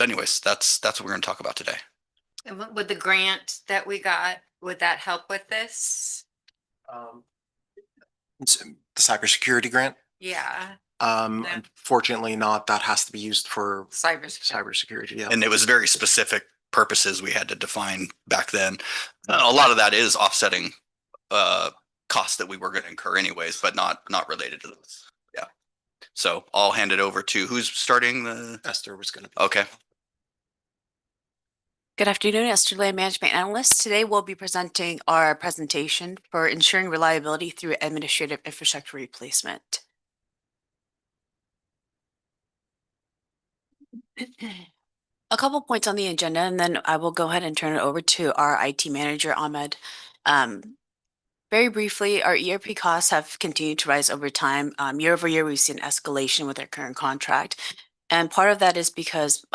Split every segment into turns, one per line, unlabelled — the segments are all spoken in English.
anyways, that's what we're going to talk about today.
And would the grant that we got, would that help with this?
Um, it's the cybersecurity grant.
Yeah, Yeah.
Unfortunately not. That has to be used for
cybersecurity.
cybersecurity. Yeah.
And it was very specific purposes we had to define back then. A lot of that is offsetting costs that we were going to incur anyways, but not related to this. Yeah. So I'll hand it over to who's starting the.
Esther was going to.
Okay.
Good afternoon, Esther Land Management Analyst. Today we'll be presenting our presentation for ensuring reliability through administrative infrastructure replacement. A couple points on the agenda, and then I will go ahead and turn it over to our IT manager, Ahmed. Very briefly, our ERP costs have continued to rise over time. Year over year, we've seen escalation with our current contract. And part of that is because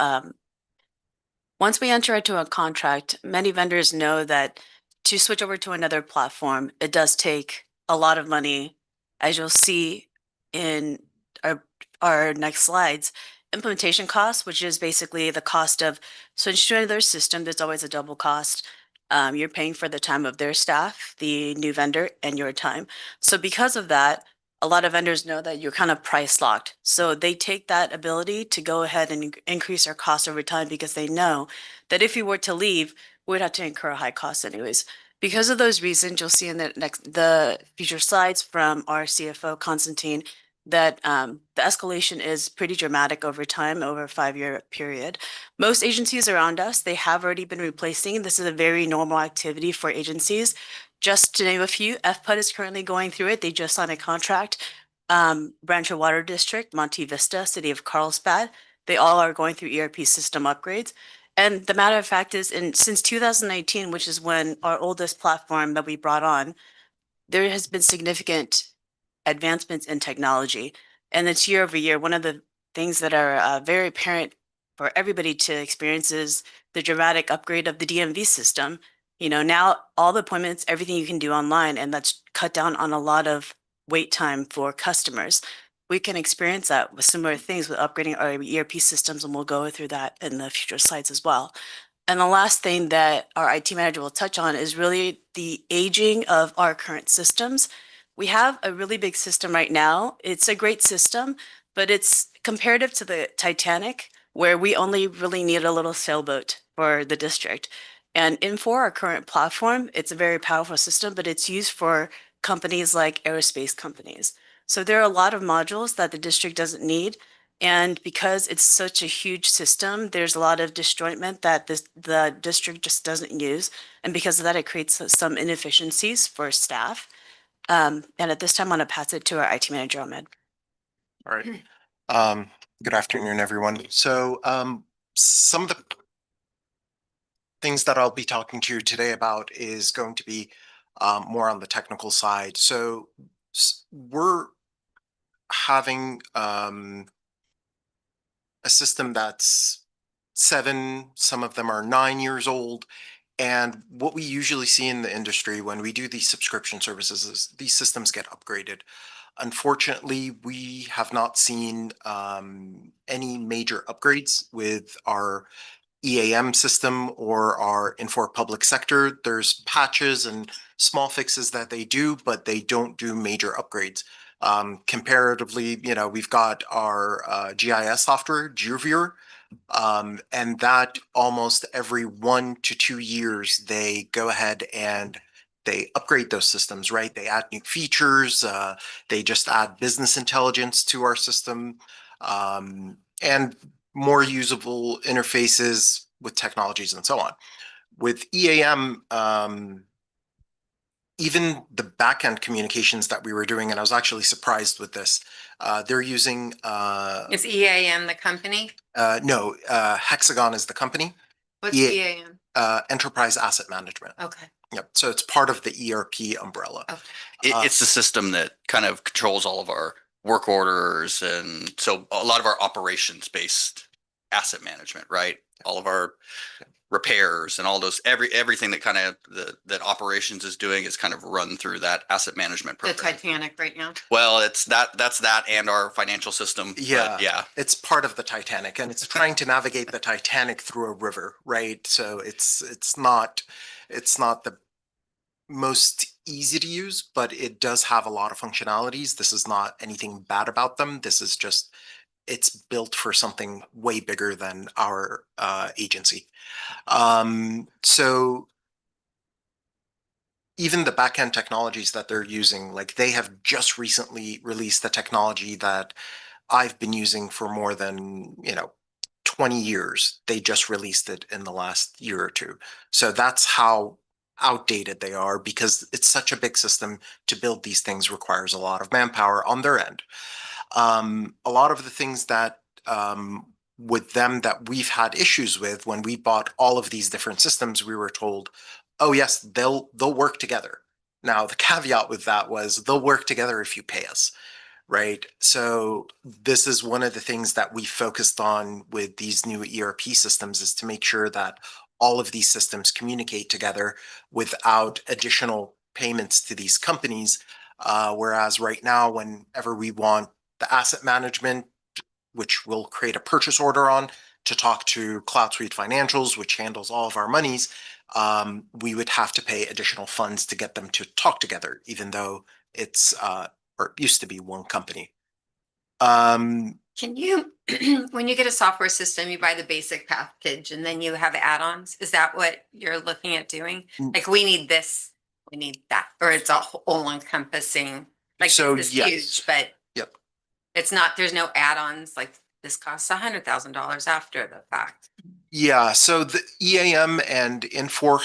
once we enter into a contract, many vendors know that to switch over to another platform, it does take a lot of money. As you'll see in our next slides, implementation costs, which is basically the cost of switching to another system. There's always a double cost. You're paying for the time of their staff, the new vendor, and your time. So because of that, a lot of vendors know that you're kind of price locked. So they take that ability to go ahead and increase their costs over time because they know that if you were to leave, we'd have to incur a high cost anyways. Because of those reasons, you'll see in the future slides from our CFO, Constantine, that the escalation is pretty dramatic over time, over a 5-year period. Most agencies around us, they have already been replacing. This is a very normal activity for agencies. Just to name a few, FPUD is currently going through it. They just signed a contract. Rancho Water District, Monte Vista, City of Carlsbad, they all are going through ERP system upgrades. And the matter of fact is, since 2019, which is when our oldest platform that we brought on, there has been significant advancements in technology. And it's year over year. One of the things that are very apparent for everybody to experience is the dramatic upgrade of the DMV system. You know, now all the appointments, everything you can do online, and that's cut down on a lot of wait time for customers. We can experience that with similar things with upgrading our ERP systems, and we'll go through that in the future slides as well. And the last thing that our IT manager will touch on is really the aging of our current systems. We have a really big system right now. It's a great system, but it's comparative to the Titanic, where we only really need a little sailboat for the district. And Infor, our current platform, it's a very powerful system, but it's used for companies like aerospace companies. So there are a lot of modules that the district doesn't need. And because it's such a huge system, there's a lot of disjointment that the district just doesn't use. And because of that, it creates some inefficiencies for staff. And at this time, I'm going to pass it to our IT manager, Ahmed.
All right. Good afternoon, everyone. So some of the things that I'll be talking to you today about is going to be more on the technical side. So we're having a system that's 7, some of them are 9 years old. And what we usually see in the industry when we do these subscription services is these systems get upgraded. Unfortunately, we have not seen any major upgrades with our EAM system or our Infor public sector. There's patches and small fixes that they do, but they don't do major upgrades. Comparatively, you know, we've got our GIS software, GeoViewer, and that almost every 1 to 2 years, they go ahead and they upgrade those systems, right? They add new features, they just add business intelligence to our system, and more usable interfaces with technologies and so on. With EAM, even the backend communications that we were doing, and I was actually surprised with this, they're using...
Is EAM the company?
No, Hexagon is the company.
What's EAM?
Enterprise Asset Management.
Okay.
Yep. So it's part of the ERP umbrella.
Okay.
It's the system that kind of controls all of our work orders, and so a lot of our operations based asset management, right? All of our repairs and all those, everything that kind of, that operations is doing is kind of run through that asset management
The
program.
Titanic right now.
Well, that's that and our financial system. but
Yeah.
Yeah.
It's part of the Titanic, and it's trying to navigate the Titanic through a river, right? So it's not the most easy to use, but it does have a lot of functionalities. This is not anything bad about them. This is just, it's built for something way bigger than our agency. So even the backend technologies that they're using, like they have just recently released the technology that I've been using for more than, 20 years. They just released it in the last year or two. So that's how outdated they are, because it's such a big system. To build these things requires a lot of manpower on their end. A lot of the things that with them that we've had issues with, when we bought all of these different systems, we were told, oh yes, they'll work together. Now the caveat with that was they'll work together if you pay us, right? So this is one of the things that we focused on with these new ERP systems, is to make sure that all of these systems communicate together without additional payments to these companies. Whereas right now, whenever we want the asset management, which we'll create a purchase order on, to talk to Cloud Suite Financials, which handles all of our monies, we would have to pay additional funds to get them to talk together, even though it's or it used to be one company.
Can you, when you get a software system, you buy the basic package and then you have add-ons? Is that what you're looking at doing? Like, we need this, we need that, or it's a all encompassing, like
So,
this is
yes.
huge, but
Yep.
it's not, there's no add-ons, like this costs $100,000 after the fact.
Yeah, so the EAM and Infor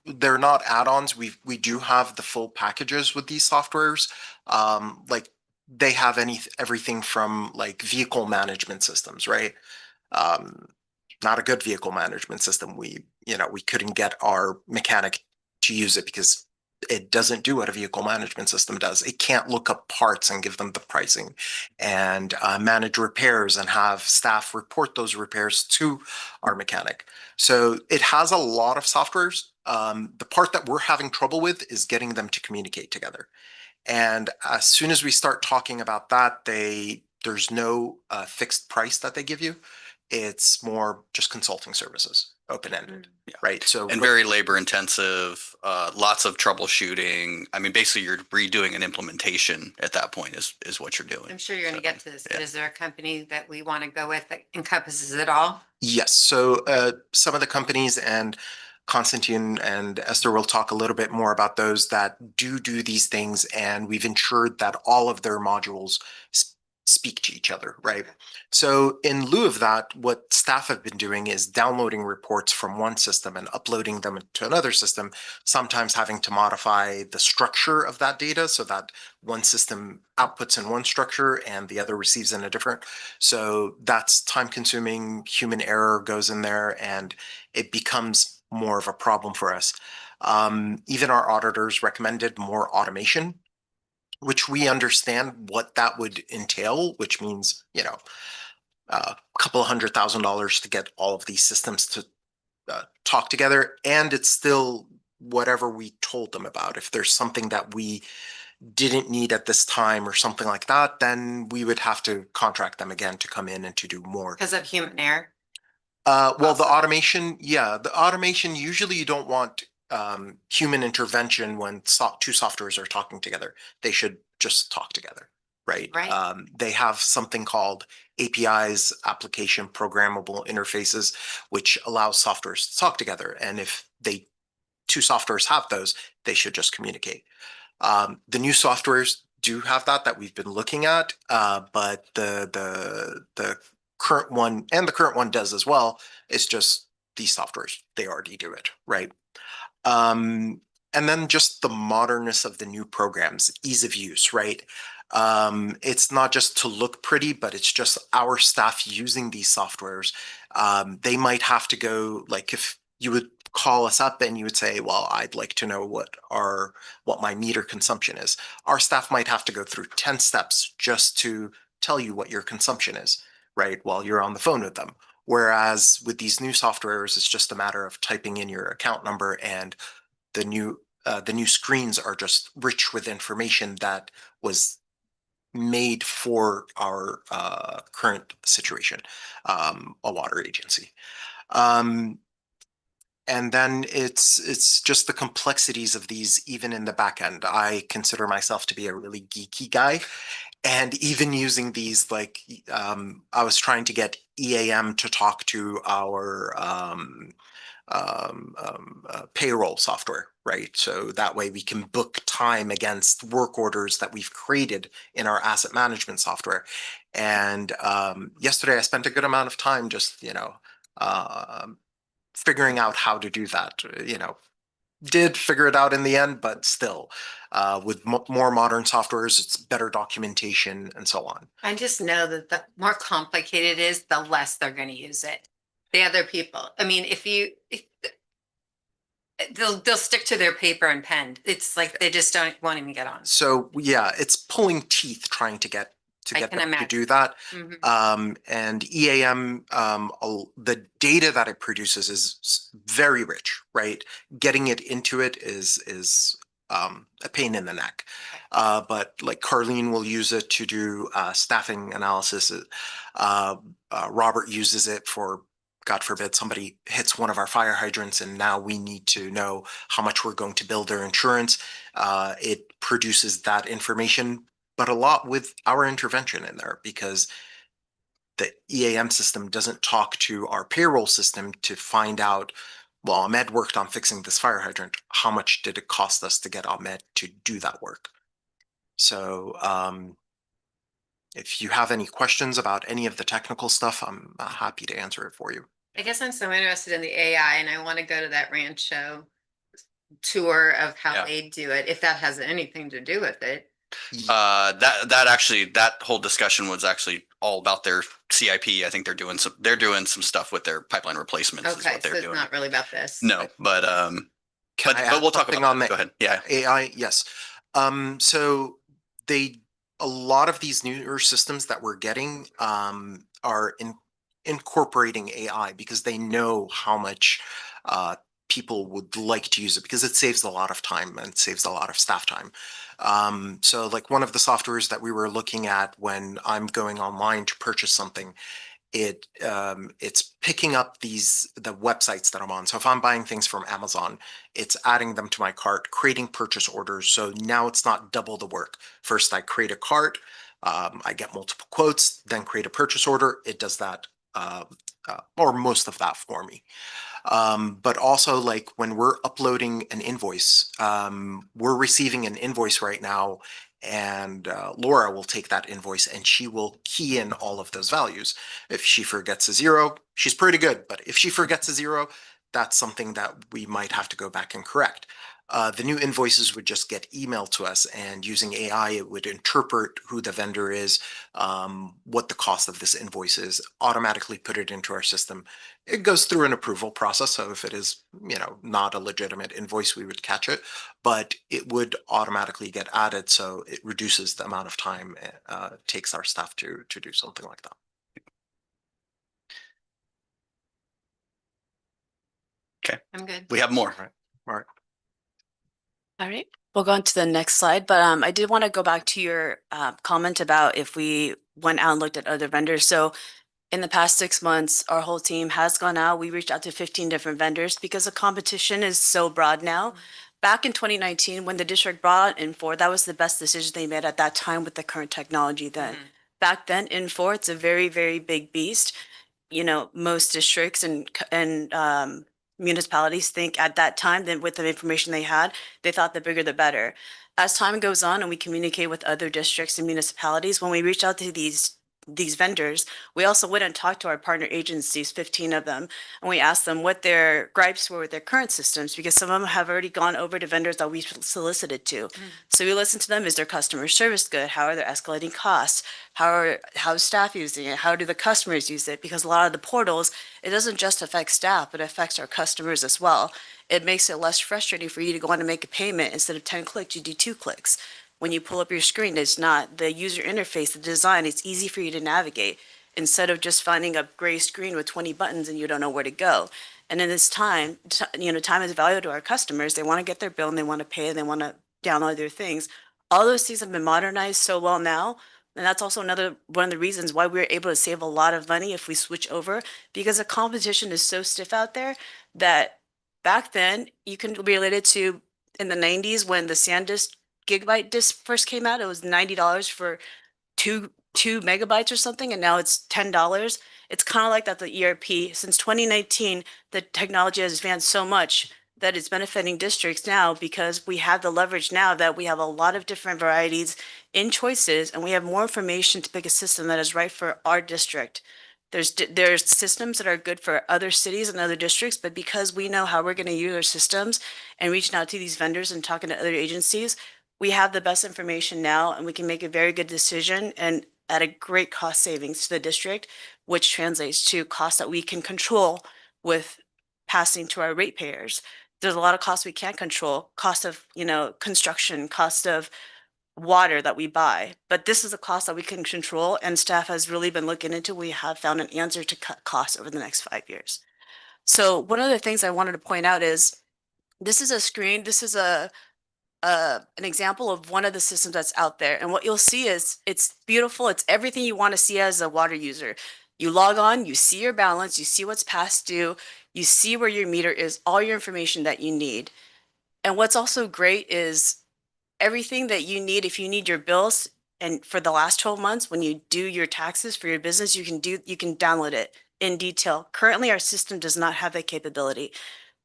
they're not add-ons. We do have the full packages with these softwares. Like they have everything from like vehicle management systems, right? Not a good vehicle management system. We couldn't get our mechanic to use it because it doesn't do what a vehicle management system does. It can't look up parts and give them the pricing and manage repairs and have staff report those repairs to our mechanic. So it has a lot of softwares. The part that we're having trouble with is getting them to communicate together. And as soon as we start talking about that, there's no fixed price that they give you. It's more just consulting services, open-ended, right? So
And very labor intensive, lots of troubleshooting. I mean, basically you're redoing an implementation at that point is what you're doing.
I'm sure you're gonna
So,
get to this, but
yeah.
is there a company that we want to go with that encompasses it all?
Yes, so some of the companies, and Constantine and Esther will talk a little bit more about those that do these things, and we've ensured that all of their modules speak to each other, right? So in lieu of that, what staff have been doing is downloading reports from one system and uploading them to another system, sometimes having to modify the structure of that data so that one system outputs in one structure and the other receives in a different. So that's time consuming, human error goes in there, and it becomes more of a problem for us. Even our auditors recommended more automation, which we understand what that would entail, which means, a couple of $100,000 to get all of these systems to talk together. And it's still whatever we told them about. If there's something that we didn't need at this time or something like that, then we would have to contract them again to come in and to do more.
Because of human error?
Well, the
Also.
automation, the automation, usually you don't want human intervention when two softwares are talking together. They should just talk together, right?
Right.
They have something called APIs, application programmable interfaces, which allows softwares to talk together. And if two softwares have those, they should just communicate. The new softwares do have that we've been looking at, but the current one, and the current one does as well, it's just these softwares, they already do it, right? And then just the modernness of the new programs, ease of use, right? It's not just to look pretty, but it's just our staff using these softwares. They might have to go, like if you would call us up and you would say, well, I'd like to know what my meter consumption is. Our staff might have to go through 10 steps just to tell you what your consumption is, right? While you're on the phone with them. Whereas with these new softwares, it's just a matter of typing in your account number, and the new screens are just rich with information that was made for our current situation, a water agency. And then it's just the complexities of these, even in the back end. I consider myself to be a really geeky guy. And even using these, like, I was trying to get EAM to talk to our payroll software, right? So that way we can book time against work orders that we've created in our asset management software. And yesterday I spent a good amount of time just, figuring out how to do that, did figure it out in the end, but still, with more modern softwares, it's better documentation and so on.
I just know that the more complicated it is, the less they're going to use it. The other people, I mean, they'll stick to their paper and pen. It's like they just won't even get on.
So yeah, it's pulling teeth trying to get
I
them
can
to
imagine.
do that.
Mhm.
And EAM, the data that it produces is very rich, right? Getting it into it is a pain in the neck. But like Carlene will use it to do staffing analysis. Robert uses it for, God forbid, somebody hits one of our fire hydrants and now we need to know how much we're going to bill their insurance. It produces that information, but a lot with our intervention in there, because the EAM system doesn't talk to our payroll system to find out, well, Ahmed worked on fixing this fire hydrant. How much did it cost us to get Ahmed to do that work? So if you have any questions about any of the technical stuff, I'm happy to answer it for you.
I guess I'm so interested in the AI and I want to go to that Rancho tour of how
Yeah.
they do it, if that has anything to do with it.
That whole discussion was actually all about their CIP. I think they're doing some stuff with their pipeline replacements is
Okay,
what
so
they're
it's
doing.
not really about this.
No, but
Can I
but
add
we'll talk
something
about
on
that.
the
Go ahead. Yeah.
AI? Yes. So a lot of these newer systems that we're getting are incorporating AI because they know how much people would like to use it, because it saves a lot of time and saves a lot of staff time. So like one of the softwares that we were looking at when I'm going online to purchase something, it's picking up the websites that I'm on. So if I'm buying things from Amazon, it's adding them to my cart, creating purchase orders. So now it's not double the work. First, I create a cart, I get multiple quotes, then create a purchase order. It does that, or most of that for me. But also, like when we're uploading an invoice, we're receiving an invoice right now, and Laura will take that invoice and she will key in all of those values. If she forgets a zero, she's pretty good, but if she forgets a zero, that's something that we might have to go back and correct. The new invoices would just get emailed to us, and using AI, it would interpret who the vendor is, what the cost of this invoice is, automatically put it into our system. It goes through an approval process. So if it is, not a legitimate invoice, we would catch it, but it would automatically get added. So it reduces the amount of time it takes our staff to do something like that.
I'm good.
We have more.
All right.
All right, we'll go on to the next slide, but I did want to go back to your comment about if we went out and looked at other vendors. So in the past 6 months, our whole team has gone out. We reached out to 15 different vendors because the competition is so broad now. Back in 2019, when the district brought on Infor, that was the best decision they made at that time with the current technology then. Back then, Infor, it's a very, very big beast. Most districts and municipalities think at that time, then with the information they had, they thought the bigger the better. As time goes on and we communicate with other districts and municipalities, when we reach out to these vendors, we also went and talked to our partner agencies, 15 of them, and we asked them what their gripes were with their current systems, because some of them have already gone over to vendors that we solicited to. So we listened to them. Is their customer service good? How are their escalating costs? How's staff using it? How do the customers use it? Because a lot of the portals, it doesn't just affect staff, but it affects our customers as well. It makes it less frustrating for you to go on and make a payment. Instead of 10 clicks, you do 2 clicks. When you pull up your screen, it's not the user interface, the design, it's easy for you to navigate. instead of just finding a gray screen with 20 buttons and you don't know where to go. And in this time, time is valuable to our customers. They want to get their bill and they want to pay and they want to download their things. All those things have been modernized so well now. And that's also one of the reasons why we're able to save a lot of money if we switch over, because the competition is so stiff out there that back then you can be related to in the 90s when the SanDisk gigabyte disk first came out, it was $90 for two megabytes or something, and now it's $10. It's kind of like that, the ERP. Since 2019, the technology has advanced so much that it's benefiting districts now because we have the leverage now that we have a lot of different varieties in choices and we have more information to pick a system that is right for our district. There's systems that are good for other cities and other districts, but because we know how we're going to use our systems and reaching out to these vendors and talking to other agencies, we have the best information now and we can make a very good decision and at a great cost savings to the district, which translates to costs that we can control with passing to our ratepayers. There's a lot of costs we can't control, cost of, construction, cost of water that we buy, but this is a cost that we can control and staff has really been looking into. We have found an answer to cut costs over the next 5 years. So one of the things I wanted to point out is this is a screen, this is an example of one of the systems that's out there. And what you'll see is it's beautiful. It's everything you want to see as a water user. You log on, you see your balance, you see what's past due, you see where your meter is, all your information that you need. And what's also great is everything that you need, if you need your bills and for the last 12 months, when you do your taxes for your business, you can download it in detail. Currently, our system does not have that capability.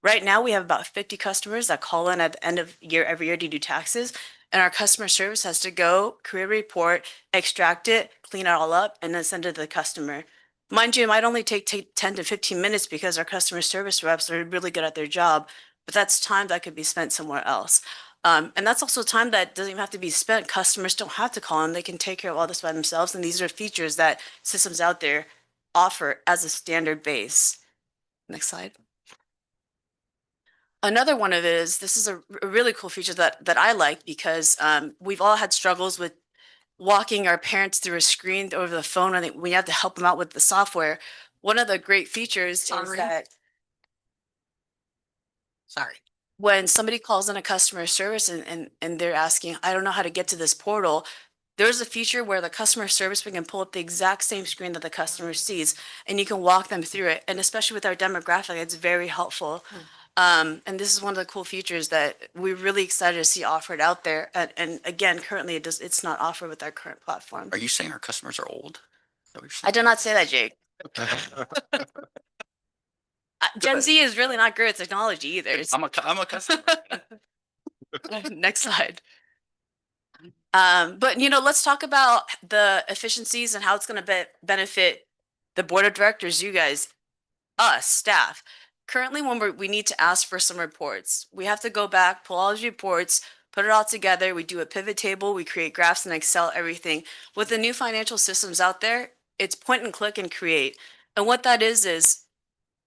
Right now, we have about 50 customers that call in at the end of year every year to do taxes. And our customer service has to go create a report, extract it, clean it all up, and then send it to the customer. Mind you, it might only take 10 to 15 minutes because our customer service reps are really good at their job, but that's time that could be spent somewhere else. And that's also time that doesn't even have to be spent. Customers don't have to call in. They can take care of all this by themselves. And these are features that systems out there offer as a standard base. Next slide. Another one of it is, this is a really cool feature that I like because we've all had struggles with walking our parents through a screen over the phone when we have to help them out with the software. One of the great features is that when somebody calls in a customer service and they're asking, I don't know how to get to this portal, there's a feature where the customer service, we can pull up the exact same screen that the customer sees and you can walk them through it. And especially with our demographic, it's very helpful. And this is one of the cool features that we're really excited to see offered out there. And again, currently it's not offered with our current platform.
Are you saying our customers are old? Is that what you're
I
saying?
did not say that, Jake. Gen Z is really not good at technology either.
I'm a customer.
Next slide. But let's talk about the efficiencies and how it's going to benefit the board of directors, you guys, us, staff. Currently, when we need to ask for some reports, we have to go back, pull all these reports, put it all together. We do a pivot table, we create graphs in Excel, everything. With the new financial systems out there, it's point and click and create. And what that is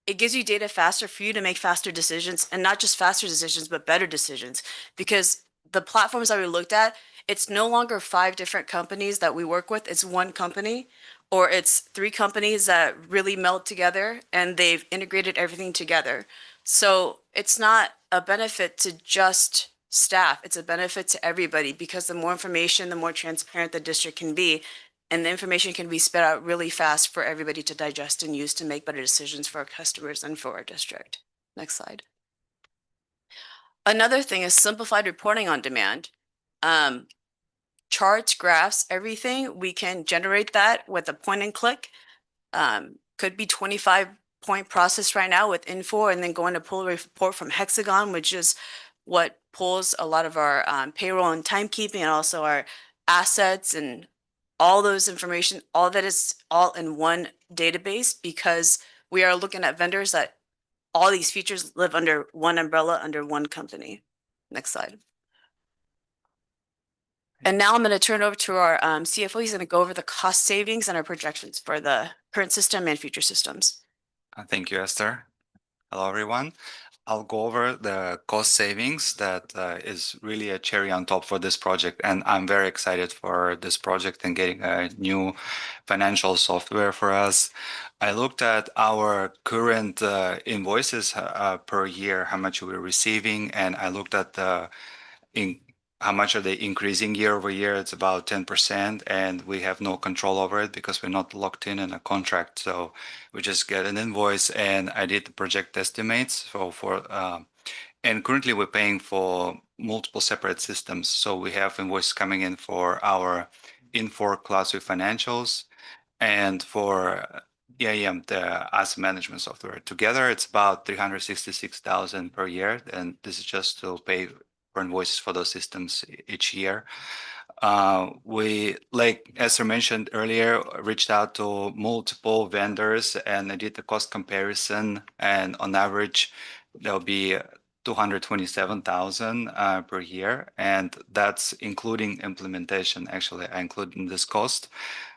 it gives you data faster for you to make faster decisions, and not just faster decisions, but better decisions. Because the platforms that we looked at, it's no longer 5 different companies that we work with. It's one company, or it's 3 companies that really meld together and they've integrated everything together. So it's not a benefit to just staff. It's a benefit to everybody because the more information, the more transparent the district can be. And the information can be spit out really fast for everybody to digest and use to make better decisions for our customers and for our district. Next slide. Another thing is simplified reporting on demand. Charts, graphs, everything, we can generate that with a point and click. Could be 25-point process right now with Info, and then going to pull a report from Hexagon, which is what pulls a lot of our payroll and timekeeping and also our assets and all those information, all that is all in one database, because we are looking at vendors that all these features live under one umbrella, under one company. Next slide. And now I'm going to turn over to our CFO. He's going to go over the cost savings and our projections for the current system and future systems.
Thank you, Esther. Hello, everyone. I'll go over the cost savings that is really a cherry on top for this project. And I'm very excited for this project and getting a new financial software for us. I looked at our current invoices per year, how much we're receiving, and I looked at the in how much are they increasing year over year. It's about 10%, and we have no control over it because we're not locked in a contract. So we just get an invoice, and I did the project estimates and currently we're paying for multiple separate systems. So we have invoices coming in for our Infor Class with financials and for EAM, the asset management software. Together, it's about 366,000 per year, and this is just to pay for invoices for those systems each year. We, like Esther mentioned earlier, reached out to multiple vendors and I did the cost comparison, and on average, there'll be 227,000 per year, and that's including implementation. Actually, I include in this cost.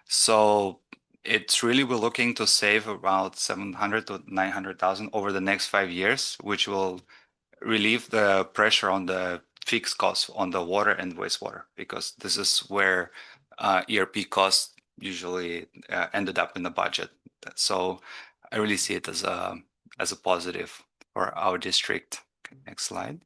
So it's really, we're looking to save about 700 to 900,000 over the next 5 years, which will relieve the pressure on the fixed costs on the water and wastewater, because this is where ERP costs usually ended up in the budget. So I really see it as a positive for our district. Okay, next slide.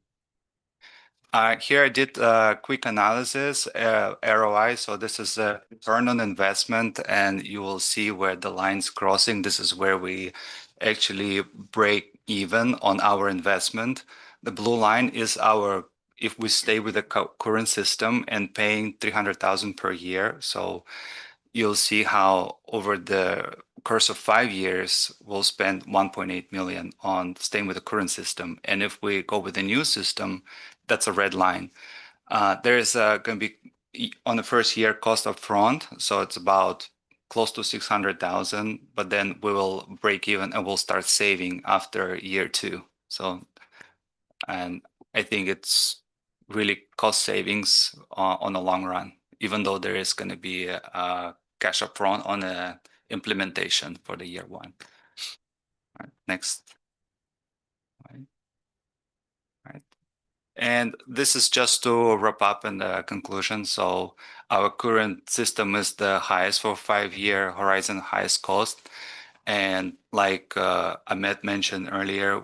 Here I did a quick analysis, ROI. So this is a return on investment, and you will see where the line's crossing. This is where we actually break even on our investment. The blue line is if we stay with the current system and paying 300,000 per year. So you'll see how over the course of 5 years, we'll spend 1.8 million on staying with the current system. And if we go with the new system, that's a red line. There is going to be on the first year cost up front. So it's about close to 600,000, but then we will break even and we'll start saving after year 2. So, and I think it's really cost savings on the long run, even though there is going to be a cash up front on the implementation for the year 1. All right, next. All right. And this is just to wrap up in the conclusion. So our current system is the highest for 5-year horizon, highest cost. And like Ahmed mentioned earlier,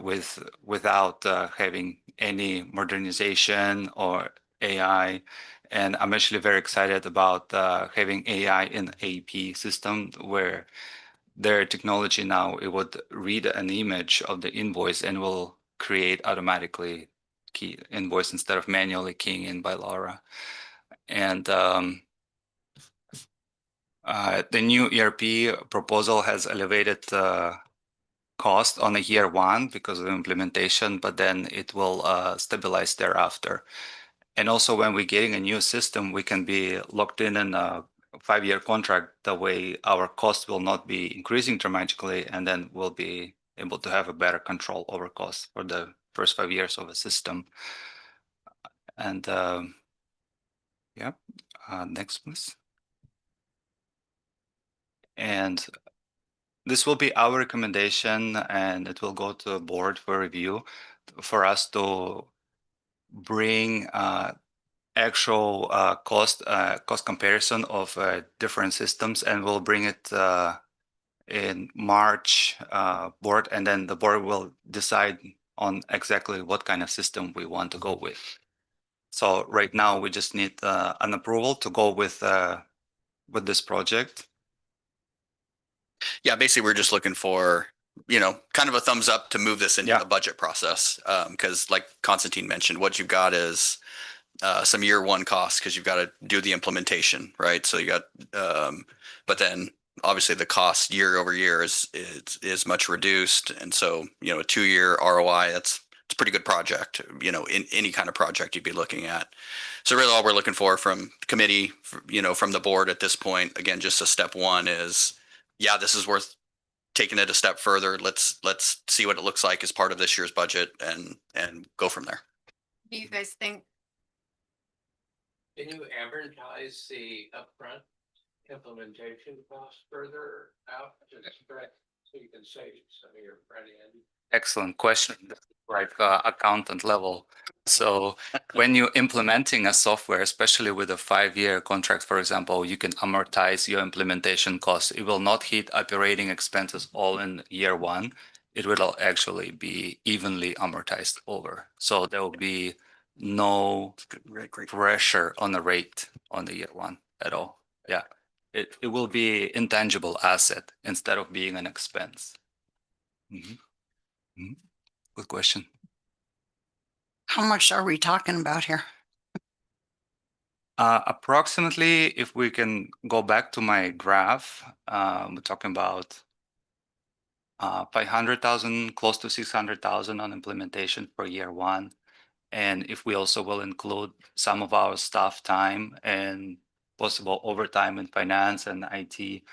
without having any modernization or AI. And I'm actually very excited about having AI in AP system, where their technology now, it would read an image of the invoice and will create automatically key invoice instead of manually keying in by Laura. And the new ERP proposal has elevated cost on the year 1 because of implementation, but then it will stabilize thereafter. And also when we're getting a new system, we can be locked in a 5-year contract. That way our cost will not be increasing dramatically, and then we'll be able to have a better control over costs for the first 5 years of a system. And next please. And this will be our recommendation, and it will go to the board for review for us to bring actual cost comparison of different systems, and we'll bring it in March board, and then the board will decide on exactly what kind of system we want to go with. So right now we just need an approval to go with this project.
Yeah, basically we're just looking for, kind of a thumbs up to move this into the budget process. Because like Constantine mentioned, what you've got is some year 1 costs because you've got to do the implementation, right? So you got, but then obviously the cost year over year is much reduced, and so a 2-year ROI, it's a pretty good project. In any kind of project you'd be looking at. So really, all we're looking for from the committee, from the board at this point, again, just a step 1 is, yeah, this is worth taking it a step further. Let's see what it looks like as part of this year's budget and go from there.
What do you guys think?
Can you advertise the upfront implementation cost further out? So you can save some of your front end.
Excellent question. Like accountant level. So when you're implementing a software, especially with a 5-year contract, for example, you can amortize your implementation costs. It will not hit operating expenses all in year one. It will actually be evenly amortized over. So there will be no pressure on the rate on the year one at all. Yeah. It will be intangible asset instead of being an expense. Mhm. Mhm. Good question.
How much are we talking about here?
Approximately, if we can go back to my graph, we're talking about 500,000, close to 600,000 on implementation for year one. And if we also will include some of our staff time and possible overtime in finance and IT,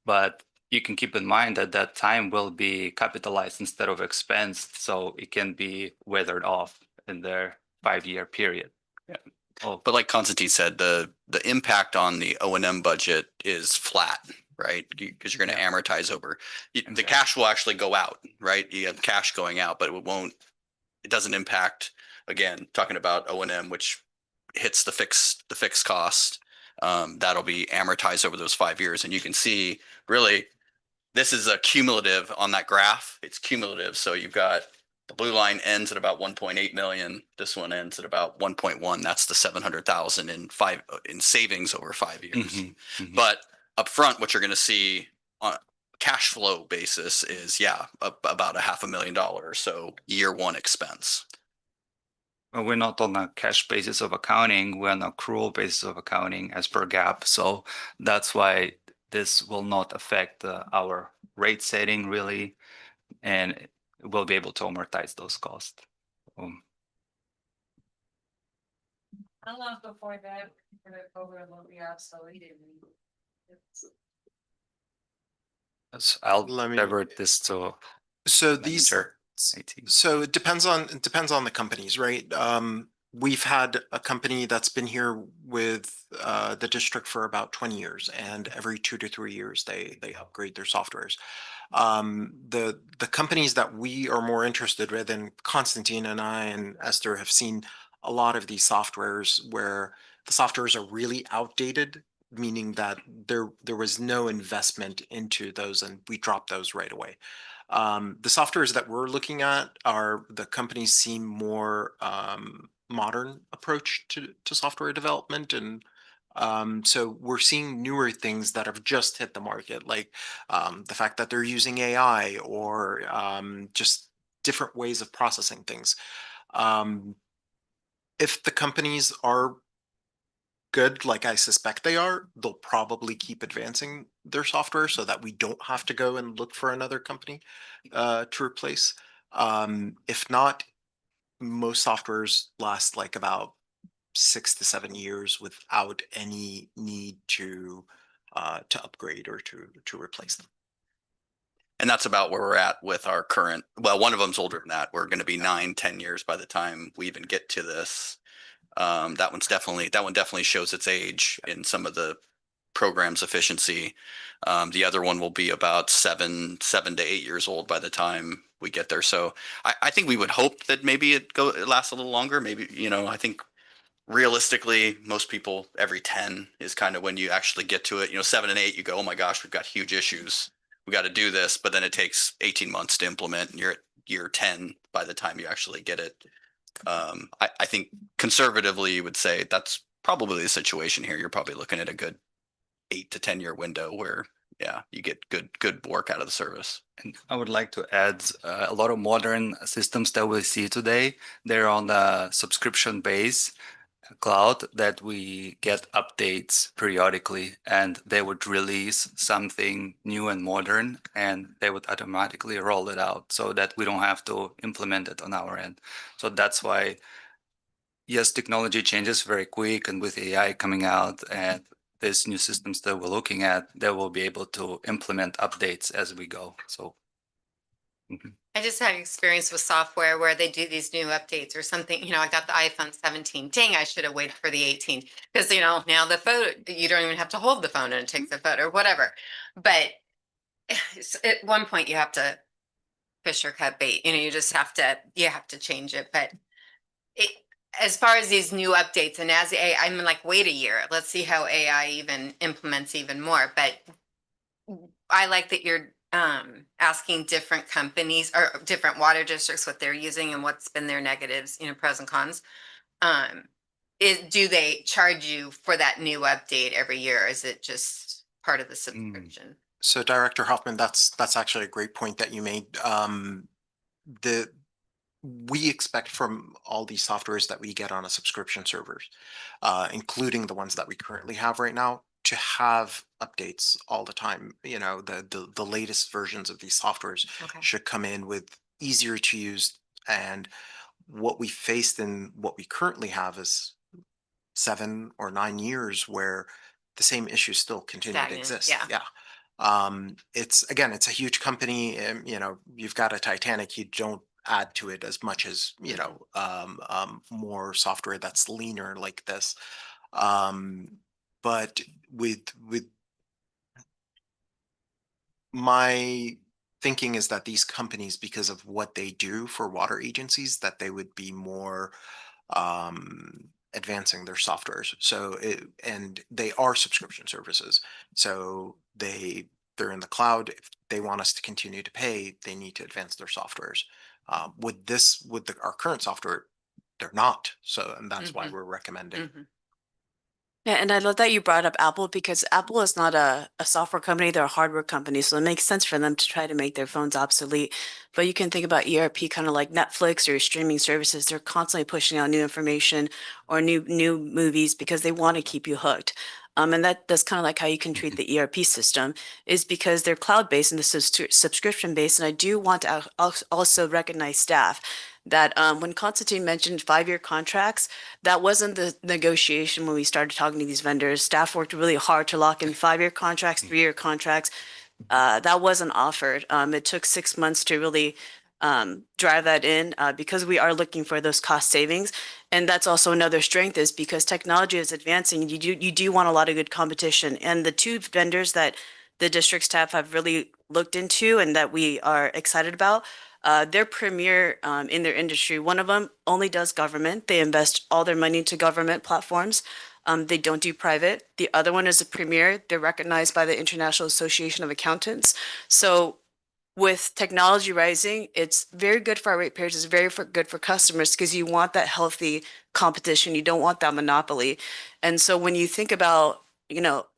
but you can keep in mind that that time will be capitalized instead of expensed, so it can be weathered off in their 5-year period.
Yeah.
Oh,
But like Constantine said, the impact on the O&M budget is flat, right? Because you're going to amortize over. The
Exactly.
cash will actually go out, right? You have cash going out, but it doesn't impact, again, talking about O&M, which hits the fixed cost. That'll be amortized over those 5 years. And you can see really, this is a cumulative on that graph. It's cumulative. So you've got the blue line ends at about 1.8 million. This one ends at about 1.1. That's the 700,000 in savings over 5 years.
Mhm, mhm.
But up front, what you're going to see on a cash flow basis is, about $500,000. So year one expense.
Well, we're not on a cash basis of accounting, we're on an accrual basis of accounting as per GAAP. So that's why this will not affect our rate setting really, and we'll be able to amortize those costs.
How long before that program will be obsolete?
I'll
Let me-
divert this to
So these,
manager IT.
so it depends on the companies, right? We've had a company that's been here with the district for about 20 years, and every 2 to 3 years they upgrade their softwares. The companies that we are more interested with, and Constantine and I and Esther have seen a lot of these softwares where the softwares are really outdated, meaning that there was no investment into those, and we dropped those right away. The softwares that we're looking at are the companies seem more modern approach to software development, and so we're seeing newer things that have just hit the market, like the fact that they're using AI or just different ways of processing things. If the companies are good, like I suspect they are, they'll probably keep advancing their software so that we don't have to go and look for another company to replace. If not, most softwares last like about 6 to 7 years without any need to upgrade or to replace them.
And that's about where we're at with our current, well, one of them's older than that. We're going to be 9-10 years by the time we even get to this. That one definitely shows its age in some of the program's efficiency. The other one will be about 7 to 8 years old by the time we get there. So I think we would hope that maybe it lasts a little longer. Maybe, I think realistically, most people every 10 is kind of when you actually get to it. 7 and 8, you go, oh my gosh, we've got huge issues. We got to do this, but then it takes 18 months to implement, and you're at year 10 by the time you actually get it. I think conservatively you would say that's probably the situation here. You're probably looking at a good 8 to 10 year window where, you get good work out of the service.
And I would like to add a lot of modern systems that we see today. They're on the subscription base cloud that we get updates periodically, and they would release something new and modern, and they would automatically roll it out so that we don't have to implement it on our end. So that's why, yes, technology changes very quick, and with AI coming out and these new systems that we're looking at, they will be able to implement updates as we go. So
I just had experience with software where they do these new updates or something. I got the iPhone 17. Dang, I should have waited for the 18 because, now the photo, you don't even have to hold the phone and it takes a photo or whatever. But At one point you have to fish or cut bait, you just have to change it, but it, as far as these new updates and as AI, I'm like, wait a year, let's see how AI even implements even more, but I like that you're asking different companies or different water districts what they're using and what's been their negatives, pros and cons. Do they charge you for that new update every year? Or is it just part of the subscription?
So Director Hoffman, that's actually a great point that you made. We expect from all these softwares that we get on a subscription servers, including the ones that we currently have right now, to have updates all the time. The latest versions of these softwares
Okay.
should come in with easier to use. And what we faced in what we currently have is 7 or 9 years where the same issues still continue to
Stagnant,
exist.
yeah.
It's a huge company, and you've got a Titanic, you don't add to it as much as more software that's leaner like this. But with my thinking is that these companies, because of what they do for water agencies, that they would be more advancing their softwares. And they are subscription services. So they're in the cloud. If they want us to continue to pay, they need to advance their softwares. With our current software, they're not. So, and that's why
Mhm.
we're recommending.
Yeah, and I love that you brought up Apple because Apple is not a software company, they're a hardware company. So it makes sense for them to try to make their phones obsolete. But you can think about ERP kind of like Netflix or streaming services. They're constantly pushing out new information or new movies because they want to keep you hooked. And that's kind of like how you can treat the ERP system is because they're cloud-based and this is subscription-based. And I do want to also recognize staff that when Constantine mentioned 5-year contracts, that wasn't the negotiation when we started talking to these vendors. Staff worked really hard to lock in 5-year contracts, 3-year contracts. That wasn't offered. It took 6 months to really drive that in because we are looking for those cost savings. And that's also another strength is because technology is advancing. You do want a lot of good competition. And the two vendors that the district staff have really looked into and that we are excited about, they're premier in their industry. One of them only does government. They invest all their money into government platforms. They don't do private. The other one is a premier. They're recognized by the International Association of Accountants. So with technology rising, it's very good for our ratepayers. It's very good for customers because you want that healthy competition. You don't want that monopoly. And so when you think about,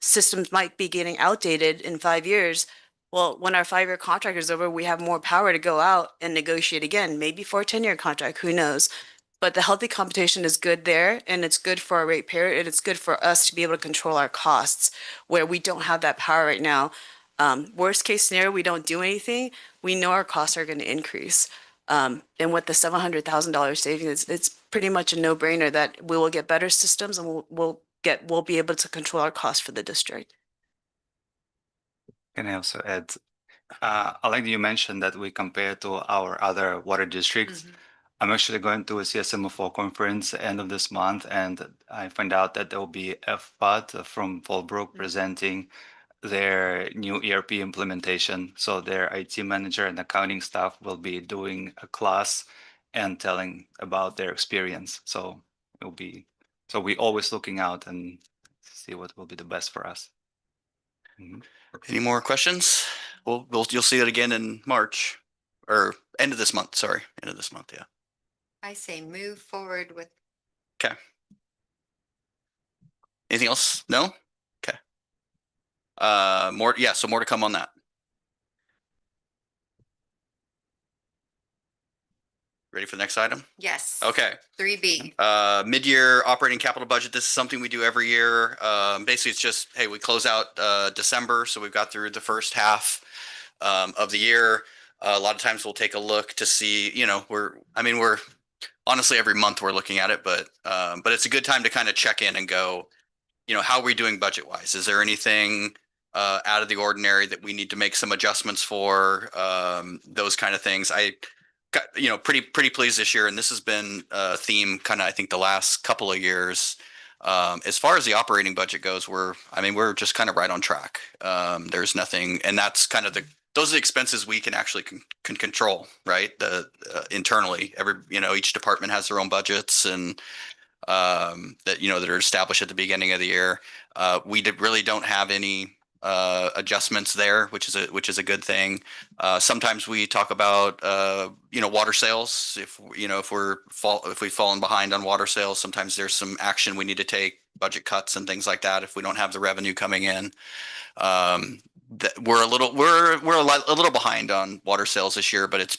systems might be getting outdated in 5 years, well, when our 5-year contract is over, we have more power to go out and negotiate again, maybe for a 10-year contract, who knows? But the healthy competition is good there, and it's good for our ratepayer, and it's good for us to be able to control our costs where we don't have that power right now. Worst case scenario, we don't do anything. We know our costs are going to increase. And with the $700,000 savings, it's pretty much a no-brainer that we will get better systems and we'll be able to control our costs for the district.
Can I also add? I like you mentioned that we compare to our other water districts. I'm actually going to a CSMO4 conference end of this month, and I find out that there will be FPAT from Fallbrook presenting their new ERP implementation. So their IT manager and accounting staff will be doing a class and telling about their experience. So we're always looking out and see what will be the best for us.
Any more questions? You'll see it again in March or end of this month. Sorry, end of this month. Yeah.
I say move forward with.
Okay. Anything else? No? Okay. More. Yeah. So more to come on that. Ready for the next item?
Yes.
Okay.
3B.
Mid-year operating capital budget. This is something we do every year. Basically, it's just, hey, we close out December, so we've got through the first half of the year. A lot of times we'll take a look to see, we're honestly every month we're looking at it, but it's a good time to kind of check in and go, how are we doing budget wise? Is there anything out of the ordinary that we need to make some adjustments for? Those kind of things. I got, pretty pleased this year, and this has been a theme kind of, I think, the last couple of years. As far as the operating budget goes, we're just kind of right on track. There's nothing, and that's kind of those are the expenses we can actually can control, right? Internally, each department has their own budgets and that are established at the beginning of the year. We really don't have any adjustments there, which is a good thing. Sometimes we talk about water sales. If we've fallen behind on water sales, sometimes there's some action we need to take, budget cuts and things like that if we don't have the revenue coming in. We're a little behind on water sales this year, but it's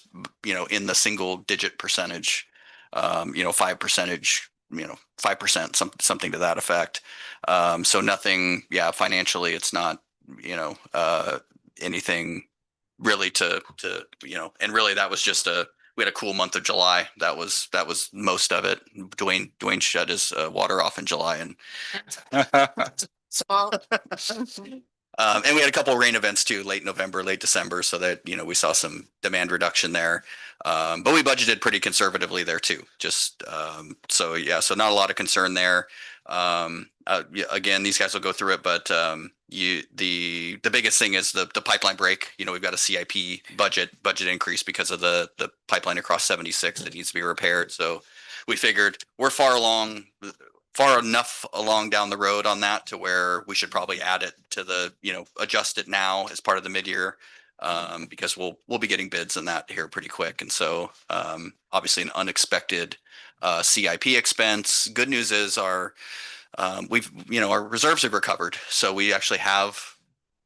in the single digit percentage, 5%, 5%, something to that effect. So nothing, financially, it's not, anything really and really that was just we had a cool month of July. That was most of it. Dwayne shut his water off in July and
Small.
and we had a couple of rain events too, late November, late December, so that we saw some demand reduction there. But we budgeted pretty conservatively there too. Just so not a lot of concern there. Again, these guys will go through it, but the biggest thing is the pipeline break. We've got a CIP budget increase because of the pipeline across 76 that needs to be repaired. So we figured we're far enough along down the road on that to where we should probably add it to adjust it now as part of the mid-year, because we'll be getting bids on that here pretty quick. And so obviously an unexpected CIP expense. Good news is our reserves have recovered. So we actually have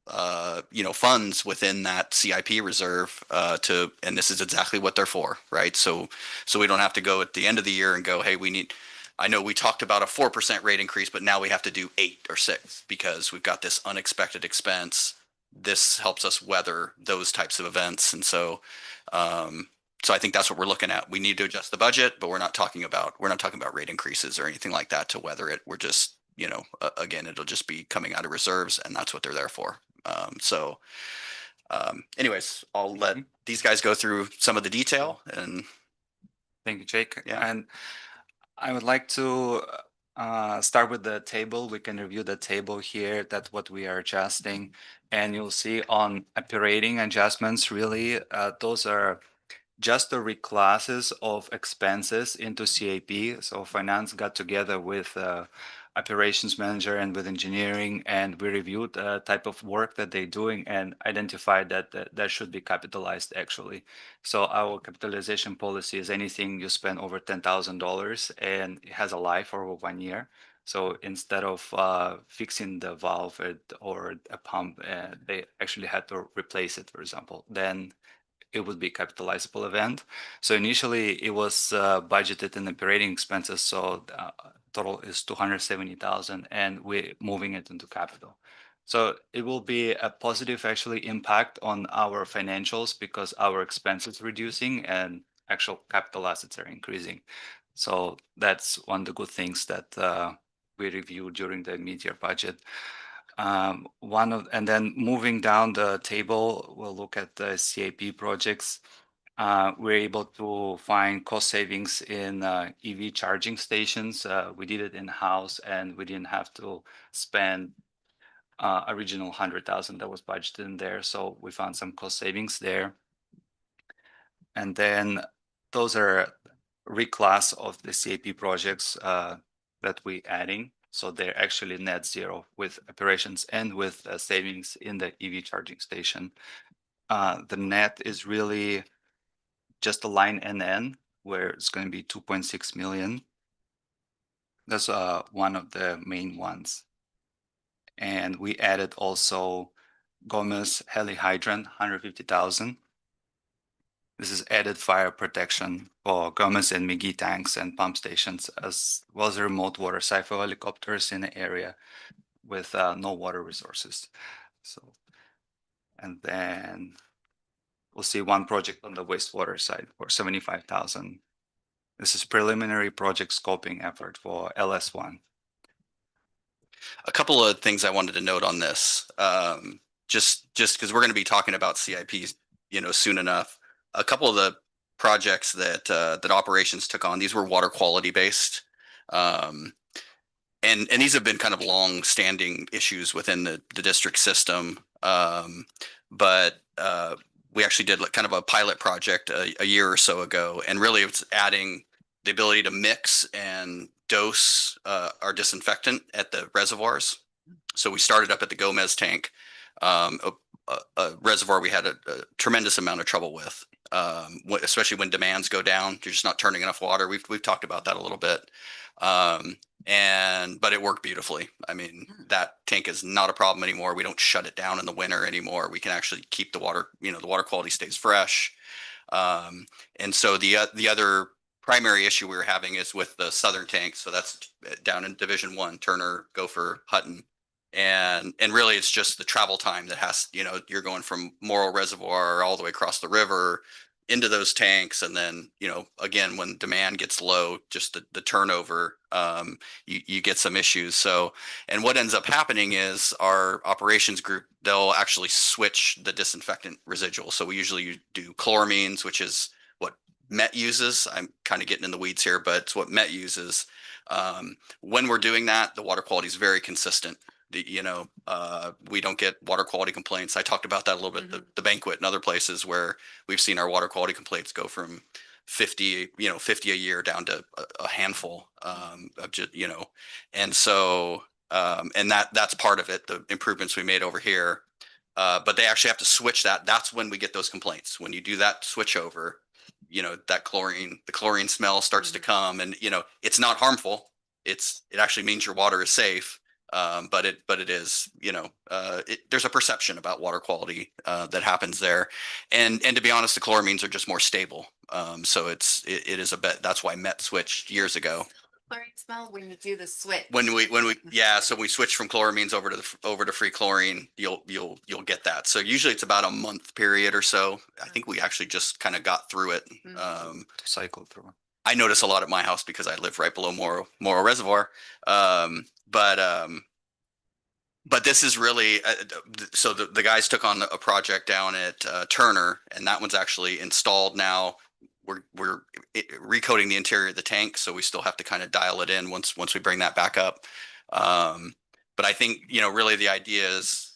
funds within that CIP reserve and this is exactly what they're for, right? So we don't have to go at the end of the year and go, hey, I know we talked about a 4% rate increase, but now we have to do 8 or 6 because we've got this unexpected expense. This helps us weather those types of events. And so I think that's what we're looking at. We need to adjust the budget, but we're not talking about rate increases or anything like that to weather it. We're just, again, it'll just be coming out of reserves and that's what they're there for. Anyways, I'll let these guys go through some of the detail and.
Thank you, Jake.
Yeah.
And I would like to start with the table. We can review the table here. That's what we are adjusting. And you'll see on operating adjustments, really, those are just the reclasses of expenses into CAP. So finance got together with operations manager and with engineering, and we reviewed the type of work that they're doing and identified that should be capitalized actually. So our capitalization policy is anything you spend over $10,000 and it has a life over 1 year. So instead of fixing the valve or a pump, they actually had to replace it, for example, then it would be a capitalizable event. So initially it was budgeted in operating expenses. So total is 270,000 and we're moving it into capital. So it will be a positive actually impact on our financials because our expenses reducing and actual capital assets are increasing. So that's one of the good things that we reviewed during the mid-year budget. And then moving down the table, we'll look at the CAP projects. We're able to find cost savings in EV charging stations. We did it in-house and we didn't have to spend original 100,000 that was budgeted in there. So we found some cost savings there. And then those are reclass of the CAP projects that we're adding. So they're actually net zero with operations and with savings in the EV charging station. The net is really just a line NN where it's going to be 2.6 million. That's one of the main ones. And we added also Gomez heli hydrant, 150,000. This is added fire protection for Gomez and McGee tanks and pump stations, as well as remote water siphon helicopters in the area with no water resources. So, and then we'll see one project on the wastewater side for 75,000. This is preliminary project scoping effort for LS1.
A couple of things I wanted to note on this, just because we're going to be talking about CIPs, soon enough. A couple of the projects that operations took on, these were water quality based. and these have been kind of long-standing issues within the district system. But we actually did kind of a pilot project a year or so ago, and really it's adding the ability to mix and dose our disinfectant at the reservoirs. So we started up at the Gomez tank, a reservoir we had a tremendous amount of trouble with, especially when demands go down. You're just not turning enough water. We've talked about that a little bit. But it worked beautifully. I mean, that tank is not a problem anymore. We don't shut it down in the winter anymore. We can actually keep the water, the water quality stays fresh. And so the other primary issue we were having is with the southern tank. So that's down in Division 1, Turner, Gopher, Hutton. And really it's just the travel time that has, you're going from Morrill Reservoir all the way across the river into those tanks. And then, again, when demand gets low, just the turnover, you get some issues. So, and what ends up happening is our operations group, they'll actually switch the disinfectant residual. So we usually do chloramines, which is what Met uses. I'm kind of getting in the weeds here, but it's what Met uses. When we're doing that, the water quality is very consistent. We don't get water quality complaints. I talked about that a little bit, the banquet and other places where we've seen our water quality complaints go from 50 a year down to a handful, of just, and so, and that's part of it, the improvements we made over here. But they actually have to switch that. That's when we get those complaints. When you do that switch over, that the chlorine smell starts to come, and, it's not harmful. It actually means your water is safe. But it is, there's a perception about water quality that happens there, and to be honest, the chloramines are just more stable. So it is a bit. That's why Met switched years ago.
Chlorine smell when you do the switch.
So we switch from chloramines over to free chlorine, you'll get that. So usually it's about a month period or so. I think we actually just kind of got through it.
To cycle through.
I notice a lot at my house because I live right below Morrill Reservoir. But this is really, so the guys took on a project down at Turner, and that one's actually installed now. We're recoating the interior of the tank, so we still have to kind of dial it in once we bring that back up. But I think, really the idea is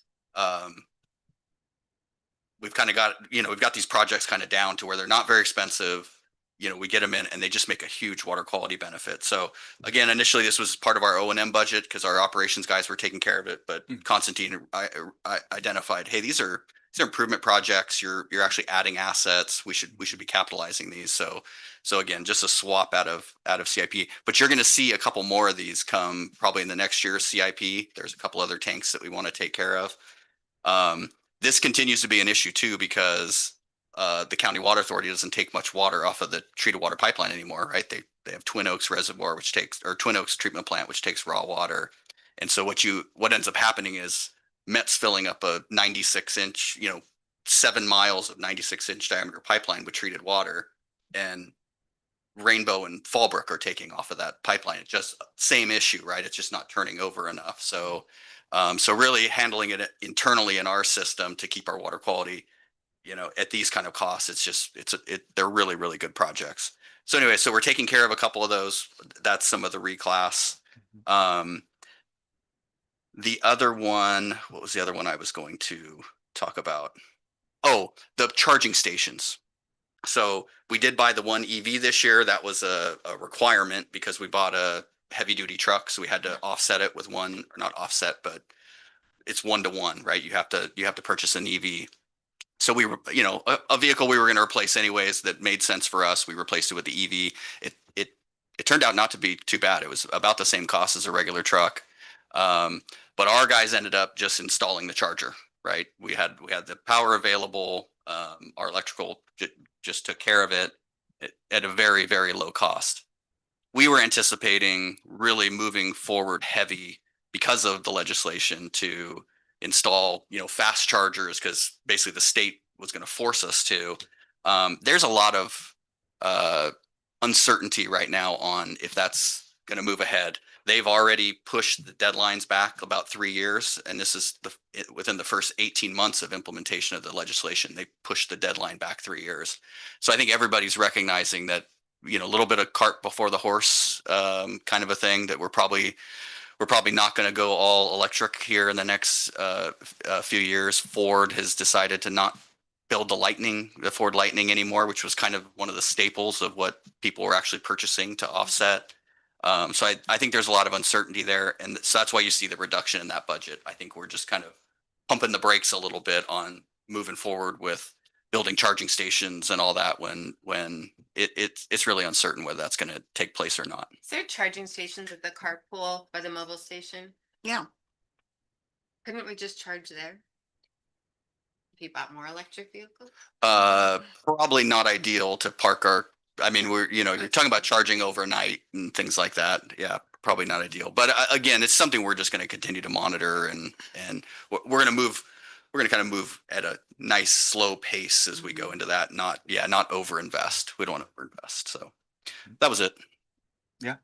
we've kind of got, we've got these projects kind of down to where they're not very expensive. We get them in and they just make a huge water quality benefit. So again, initially this was part of our O&M budget because our operations guys were taking care of it. But Constantine I identified, hey, these are improvement projects. You're actually adding assets. We should be capitalizing these. So again, just a swap out of CIP. But you're going to see a couple more of these come probably in the next year's CIP. There's a couple other tanks that we want to take care of. This continues to be an issue too because the County Water Authority doesn't take much water off of the treated water pipeline anymore, right? They have Twin Oaks Reservoir, Twin Oaks treatment plant, which takes raw water. And so what ends up happening is Met's filling up a 96-inch, 7 miles of 96-inch diameter pipeline with treated water, and Rainbow and Fallbrook are taking off of that pipeline. It's just same issue, right? It's just not turning over enough. So really handling it internally in our system to keep our water quality, at these kind of costs, they're really, really good projects. So anyway, so we're taking care of a couple of those. That's some of the reclass. The other one, what was the other one I was going to talk about? Oh, the charging stations. So we did buy the one EV this year. That was a requirement because we bought a heavy duty truck. So we had to offset it with one, or not offset, but it's 1-to-1, right? You have to purchase an EV. So we were, a vehicle we were going to replace anyways that made sense for us. We replaced it with the EV. It turned out not to be too bad. It was about the same cost as a regular truck. But our guys ended up just installing the charger, right? We had the power available. Our electrical just took care of it at a very, very low cost. We were anticipating really moving forward heavy because of the legislation to install, fast chargers, because basically the state was going to force us to. There's a lot of uncertainty right now on if that's going to move ahead. They've already pushed the deadlines back about 3 years, and this is within the first 18 months of implementation of the legislation. They pushed the deadline back 3 years. So I think everybody's recognizing that, a little bit of cart before the horse kind of a thing, that we're probably we're probably not going to go all electric here in the next few years. Ford has decided to not build the Ford Lightning anymore, which was kind of one of the staples of what people were actually purchasing to offset. So I think there's a lot of uncertainty there. And so that's why you see the reduction in that budget. I think we're just kind of pumping the brakes a little bit on moving forward with building charging stations and all that when it's really uncertain whether that's going to take place or not.
Is there charging stations at the carpool by the mobile station?
Yeah.
Couldn't we just charge there? If you bought more electric vehicles?
Probably not ideal to park I mean, you're talking about charging overnight and things like that. Yeah, probably not ideal. But again, it's something we're just going to continue to monitor and we're going to kind of move at a nice slow pace as we go into that. Not overinvest. We don't want to overinvest. So that was it.
Yeah,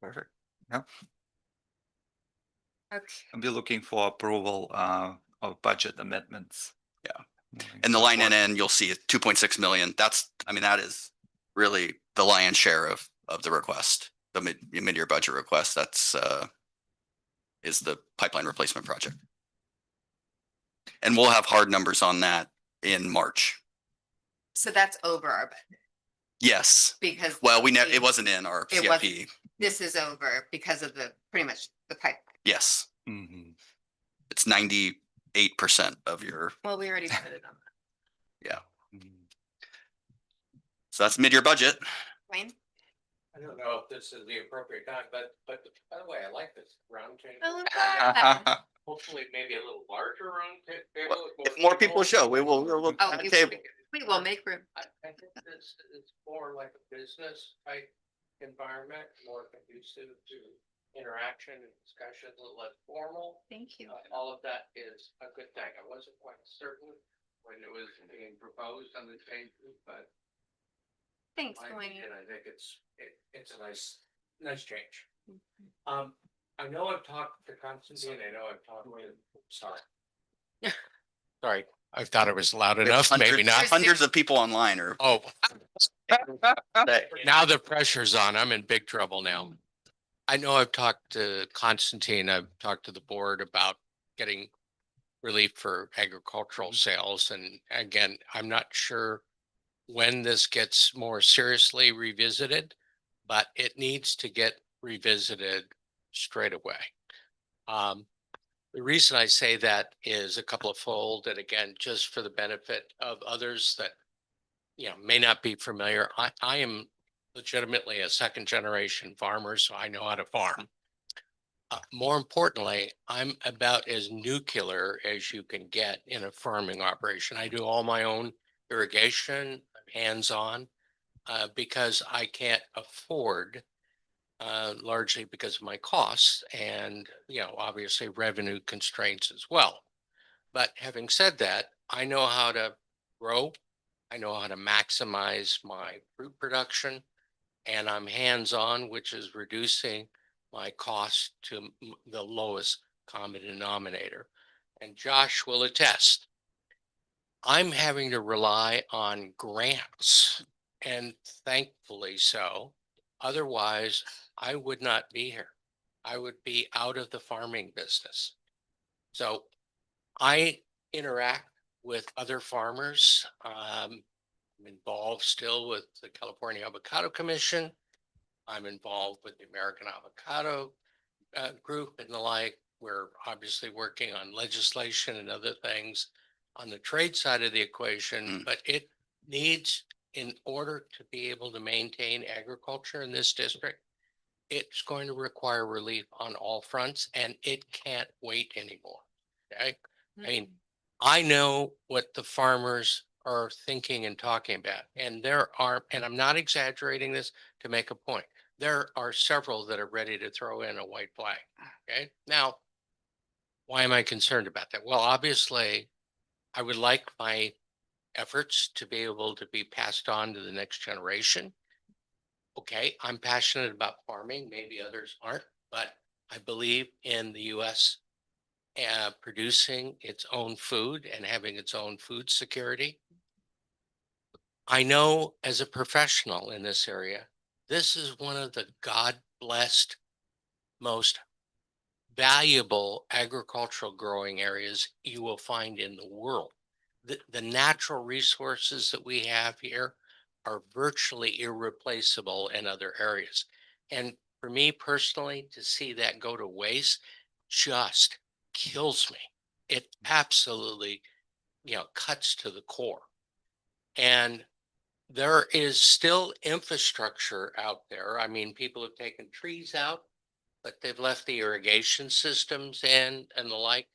perfect. Yeah.
Okay.
I'll be looking for approval of budget amendments.
Yeah. And the line NN, you'll see it 2.6 million. That is really the lion's share of the request, the mid-year budget request. That's is the pipeline replacement project. And we'll have hard numbers on that in March.
So that's over our budget
Yes.
because.
Well, it wasn't in our
It
CIP.
This is over because of pretty much the pipe.
Yes.
Mm-hmm.
It's 98% of your,
Well, we already put it on.
so that's mid-year budget.
Wayne?
I don't know if this is the appropriate time, but by the way, I like this round table.
Oh,
Hopefully maybe a little larger round table.
Well,
with
if more people show, we'll
Oh,
add a table.
We will make room.
I think this is more like a business type environment, more conducive to interaction and discussion, a little less formal.
Thank you.
All of that is a good thing. I wasn't quite certain when it was being proposed on the changes, but
Thanks,
I
Wayne.
think it's a nice change. I know I've talked to Constantine, I know I've talked with, sorry. Sorry, I thought it was loud
We have
enough, maybe
hundreds-
not.
Hundreds of people online or.
Oh,
Hey.
now the pressure's on, I'm in big trouble now. I know I've talked to Constantine, I've talked to the board about getting relief for agricultural sales, and again, I'm not sure when this gets more seriously revisited, but it needs to get revisited straight away. The reason I say that is a couple of fold, and again, just for the benefit of others that, may not be familiar. I am legitimately a second generation farmer, so I know how to farm. More importantly, I'm about as nuclear as you can get in a farming operation. I do all my own irrigation, I'm hands-on, because I can't afford, largely because of my costs and, obviously revenue constraints as well. But having said that, I know how to grow, I know how to maximize my fruit production, and I'm hands-on, which is reducing my cost to the lowest common denominator. And Josh will attest, I'm having to rely on grants, and thankfully so. Otherwise, I would not be here. I would be out of the farming business. So I interact with other farmers. I'm involved still with the California Avocado Commission. I'm involved with the American Avocado Group and the like. We're obviously working on legislation and other things on the trade side of the equation, but it needs, in order to be able to maintain agriculture in this district, it's going to require relief on all fronts, and it can't wait anymore. Okay. I mean, I know what the farmers are thinking and talking about, and and I'm not exaggerating this to make a point. There are several that are ready to throw in a white flag. Okay. Now, why am I concerned about that? Well, obviously, I would like my efforts to be able to be passed on to the next generation. Okay, I'm passionate about farming, maybe others aren't, but I believe in the US producing its own food and having its own food security. I know as a professional in this area, this is one of the God-blessed, most valuable agricultural growing areas you will find in the world. The natural resources that we have here are virtually irreplaceable in other areas. And for me personally, to see that go to waste just kills me. It absolutely, cuts to the core. And there is still infrastructure out there. I mean, people have taken trees out, but they've left the irrigation systems in and the like.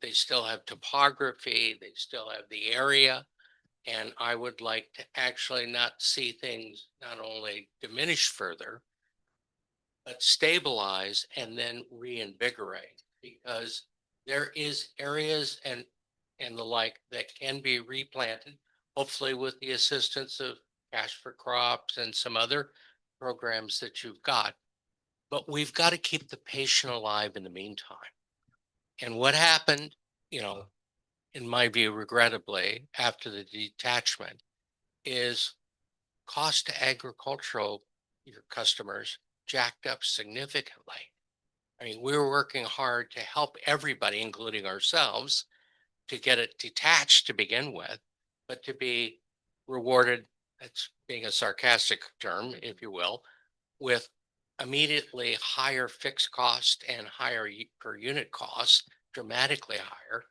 They still have topography, they still have the area. And I would like to actually not see things not only diminish further, but stabilize and then reinvigorate, because there is areas and the like that can be replanted, hopefully with the assistance of Cash for Crops and some other programs that you've got. But we've got to keep the patient alive in the meantime. And what happened, in my view, regrettably, after the detachment, is cost to agricultural, your customers, jacked up significantly. I mean, we were working hard to help everybody, including ourselves, to get it detached to begin with, but to be rewarded, that's being a sarcastic term, if you will, with immediately higher fixed cost and higher per unit cost, dramatically higher,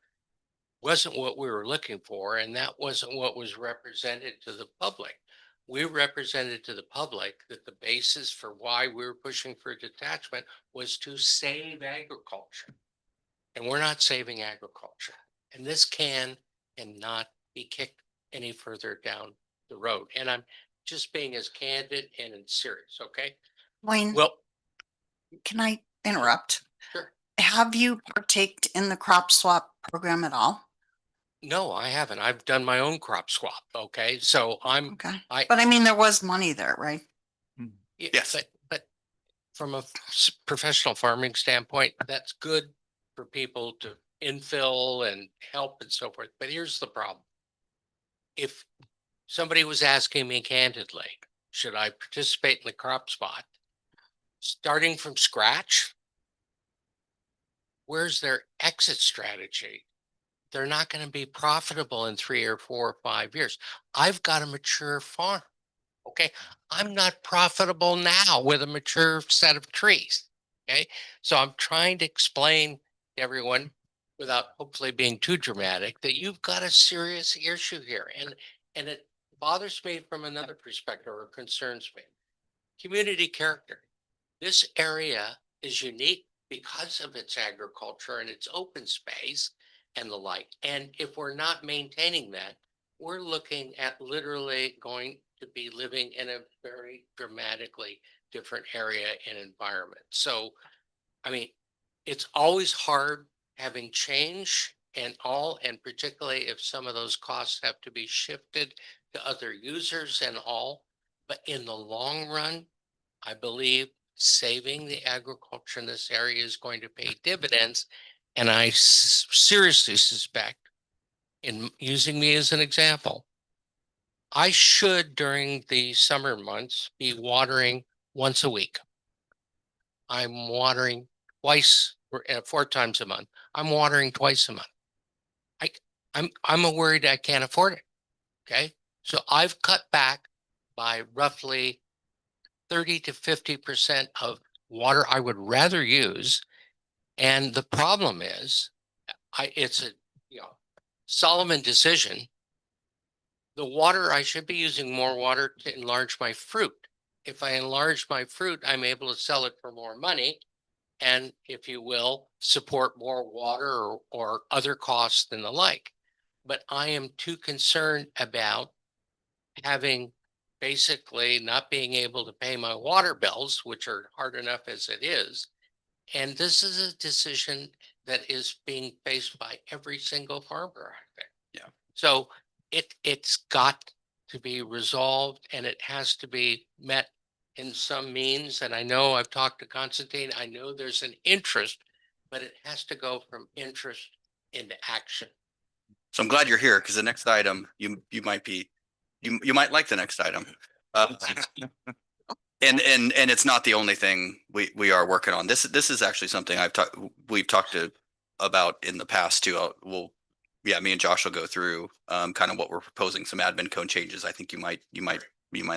wasn't what we were looking for. And that wasn't what was represented to the public. We represented to the public that the basis for why we were pushing for detachment was to save agriculture. And we're not saving agriculture. And this can and not be kicked any further down the road. And I'm just being as candid and serious, okay?
Wayne,
Well,
can I interrupt?
sure.
Have you partaked in the crop swap program at all?
No, I haven't. I've done my own crop swap. Okay. So
Okay.
I,
But I mean, there was money there, right?
Yes.
But from a professional farming standpoint, that's good for people to infill and help and so forth. But here's the problem. If somebody was asking me candidly, should I participate in the crop spot, starting from scratch, where's their exit strategy? They're not going to be profitable in 3 or 4 or 5 years. I've got a mature farm. Okay. I'm not profitable now with a mature set of trees. Okay. So I'm trying to explain to everyone, without hopefully being too dramatic, that you've got a serious issue here. And it bothers me from another perspective, or concerns me. Community character. This area is unique because of its agriculture and its open space and the like. And if we're not maintaining that, we're looking at literally going to be living in a very dramatically different area and environment. So, I mean, it's always hard having change and particularly if some of those costs have to be shifted to other users and all. But in the long run, I believe saving the agriculture in this area is going to pay dividends. And I seriously suspect, in using me as an example, I should during the summer months be watering once a week. I'm watering twice or 4 times a month. I'm watering twice a month. I'm worried I can't afford it. Okay. So I've cut back by roughly 30 to 50% of water I would rather use. And the problem is, it's a Solomon decision. The water, I should be using more water to enlarge my fruit. If I enlarge my fruit, I'm able to sell it for more money. And if you will, support more water or other costs than the like. But I am too concerned about having basically not being able to pay my water bills, which are hard enough as it is. And this is a decision that is being faced by every single farmer, I think.
Yeah.
So it's got to be resolved, and it has to be met in some means. And I know I've talked to Constantine. I know there's an interest, but it has to go from interest into action.
So I'm glad you're here, because the next item, you might like the next item. And it's not the only thing we are working on this. This is actually something we've talked about in the past too. Yeah, me and Josh will go through kind of what we're proposing, some admin code changes. I think you might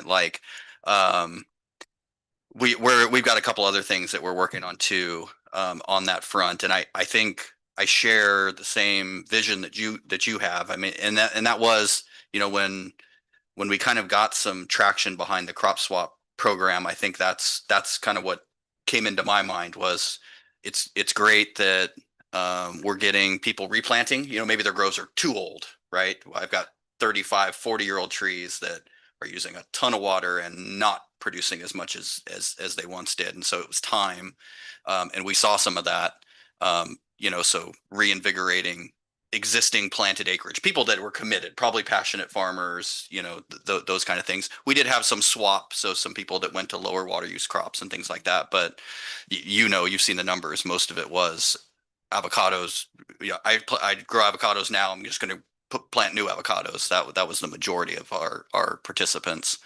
like. We've got a couple other things that we're working on too on that front, and I think I share the same vision that you have. I mean, and that was, you know, when we kind of got some traction behind the crop swap program, I think that's kind of what came into my mind was it's great that we're getting people replanting. You know, maybe their grows are too old, right? I've got 35, 40-year-old trees that are using a ton of water and not producing as much as they once did. And so it was time. And we saw some of that, you know, so reinvigorating existing planted acreage, people that were committed, probably passionate farmers, you know, those kind of things. We did have some swap. So some people that went to lower water use crops and things like that. But you know, you've seen the numbers. Most of it was avocados. Yeah, I grow avocados now. I'm just going to plant new avocados. That was the majority of our participants.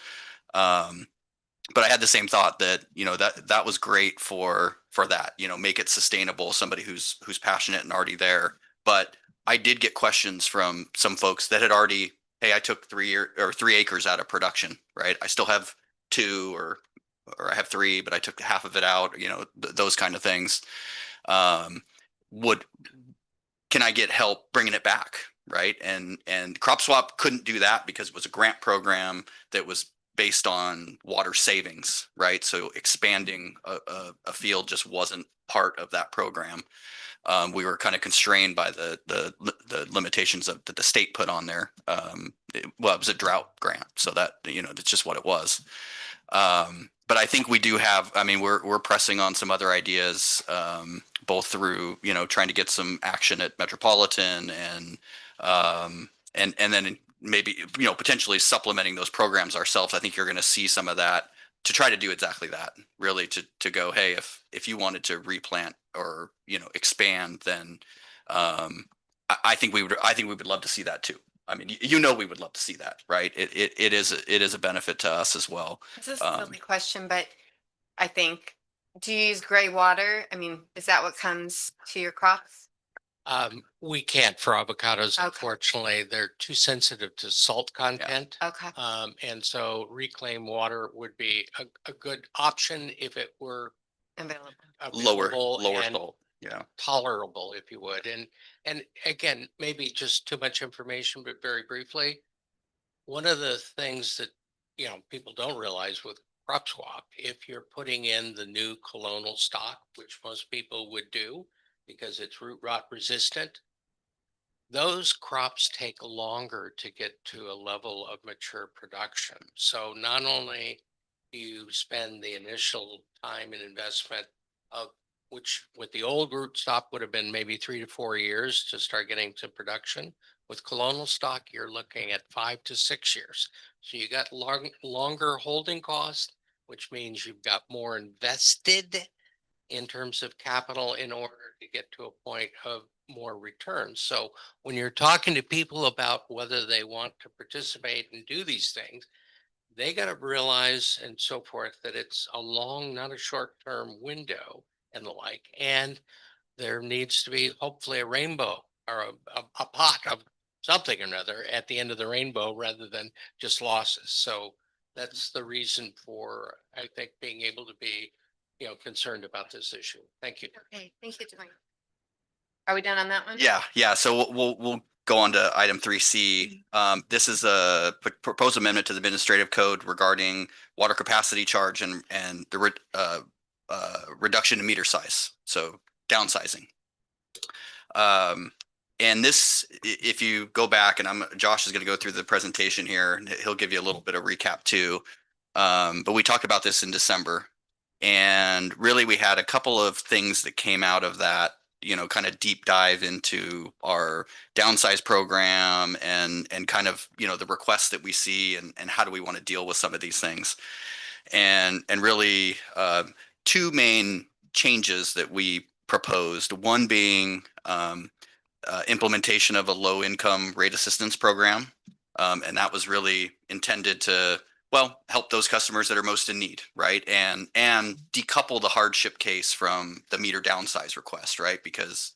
But I had the same thought that, you know, that was great for that, you know, make it sustainable, somebody who's passionate and already there. But I did get questions from some folks that had already, hey, I took 3 acres out of production, right? I still have 2 or I have 3, but I took half of it out, you know, those kind of things. Can I get help bringing it back? Right. And Crop Swap couldn't do that because it was a grant program that was based on water savings. Right. So expanding a field just wasn't part of that program. We were kind of constrained by the limitations that the state put on there. It was a drought grant. So that, you know, that's just what it was. But I think we do have, I mean, we're pressing on some other ideas, both through, you know, trying to get some action at Metropolitan and then maybe, you know, potentially supplementing those programs ourselves. I think you're going to see some of that to try to do exactly that, really to go, hey, if you wanted to replant or, you know, expand, then I think we would love to see that too. I mean, you know, we would love to see that, right? It is a benefit to us as well.
This is a silly question, but I think, do you use gray water? I mean, is that what comes to your crops?
We can't for avocados,
Okay.
unfortunately. They're too sensitive to salt content.
Okay.
And so reclaimed water would be a good option if it were
Available.
Lower
and
salt. Yeah.
tolerable, if you would. And again, maybe just too much information, but very briefly, one of the things that, you know, people don't realize with crop swap, if you're putting in the new colonal stock, which most people would do because it's root rot resistant, those crops take longer to get to a level of mature production. So not only do you spend the initial time and investment of which with the old root stock would have been maybe 3 to 4 years to start getting to production. With colonal stock, you're looking at 5 to 6 years. So you got longer holding costs, which means you've got more invested in terms of capital in order to get to a point of more returns. So when you're talking to people about whether they want to participate and do these things, they got to realize and so forth that it's a long, not a short-term window and the like. And there needs to be hopefully a rainbow or a pot of something or another at the end of the rainbow rather than just losses. So that's the reason for, I think, being able to be, you know, concerned about this issue. Thank you.
Okay, thank you, Dwayne. Are we done on that one?
Yeah. So we'll go on to item 3C. This is a proposed amendment to the administrative code regarding water capacity charge and the reduction in meter size. So downsizing. And this, if you go back, and Josh is going to go through the presentation here, and he'll give you a little bit of recap too. But we talked about this in December, and really we had a couple of things that came out of that, you know, kind of deep dive into our downsize program and kind of, you know, the requests that we see and how do we want to deal with some of these things. And really 2 main changes that we proposed, one being implementation of a low income rate assistance program. And that was really intended to well, help those customers that are most in need, right? And decouple the hardship case from the meter downsize request, right? Because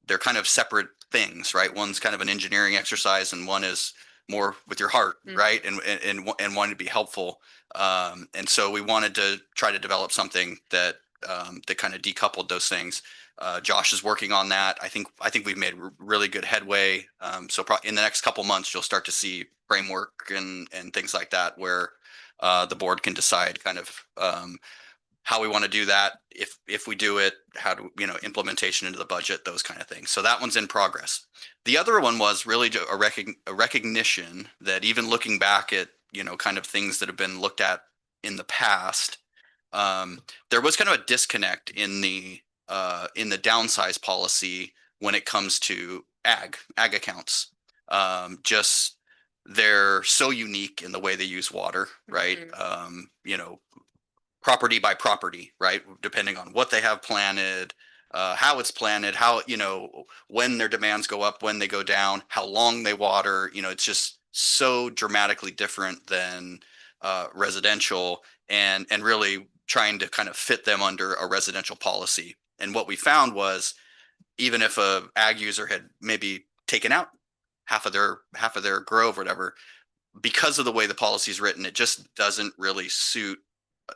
they're kind of separate things, right? One's kind of an engineering exercise and one is more with your heart, right? And wanting to be helpful. And so we wanted to try to develop something that that kind of decoupled those things. Josh is working on that. I think we've made really good headway. So in the next couple months, you'll start to see framework and things like that where the board can decide kind of how we want to do that. If we do it, how do implementation into the budget, those kind of things. So that one's in progress. The other one was really a recognition that even looking back at kind of things that have been looked at in the past, there was kind of a disconnect in the downsize policy when it comes to ag accounts. Just they're so unique in the way they use water, right? Property by property, right? Depending on what they have planted, how it's planted, how, when their demands go up, when they go down, how long they water, it's just so dramatically different than residential and really trying to kind of fit them under a residential policy. And what we found was even if a ag user had maybe taken out half of their grove or whatever, because of the way the policy is written, it just doesn't really suit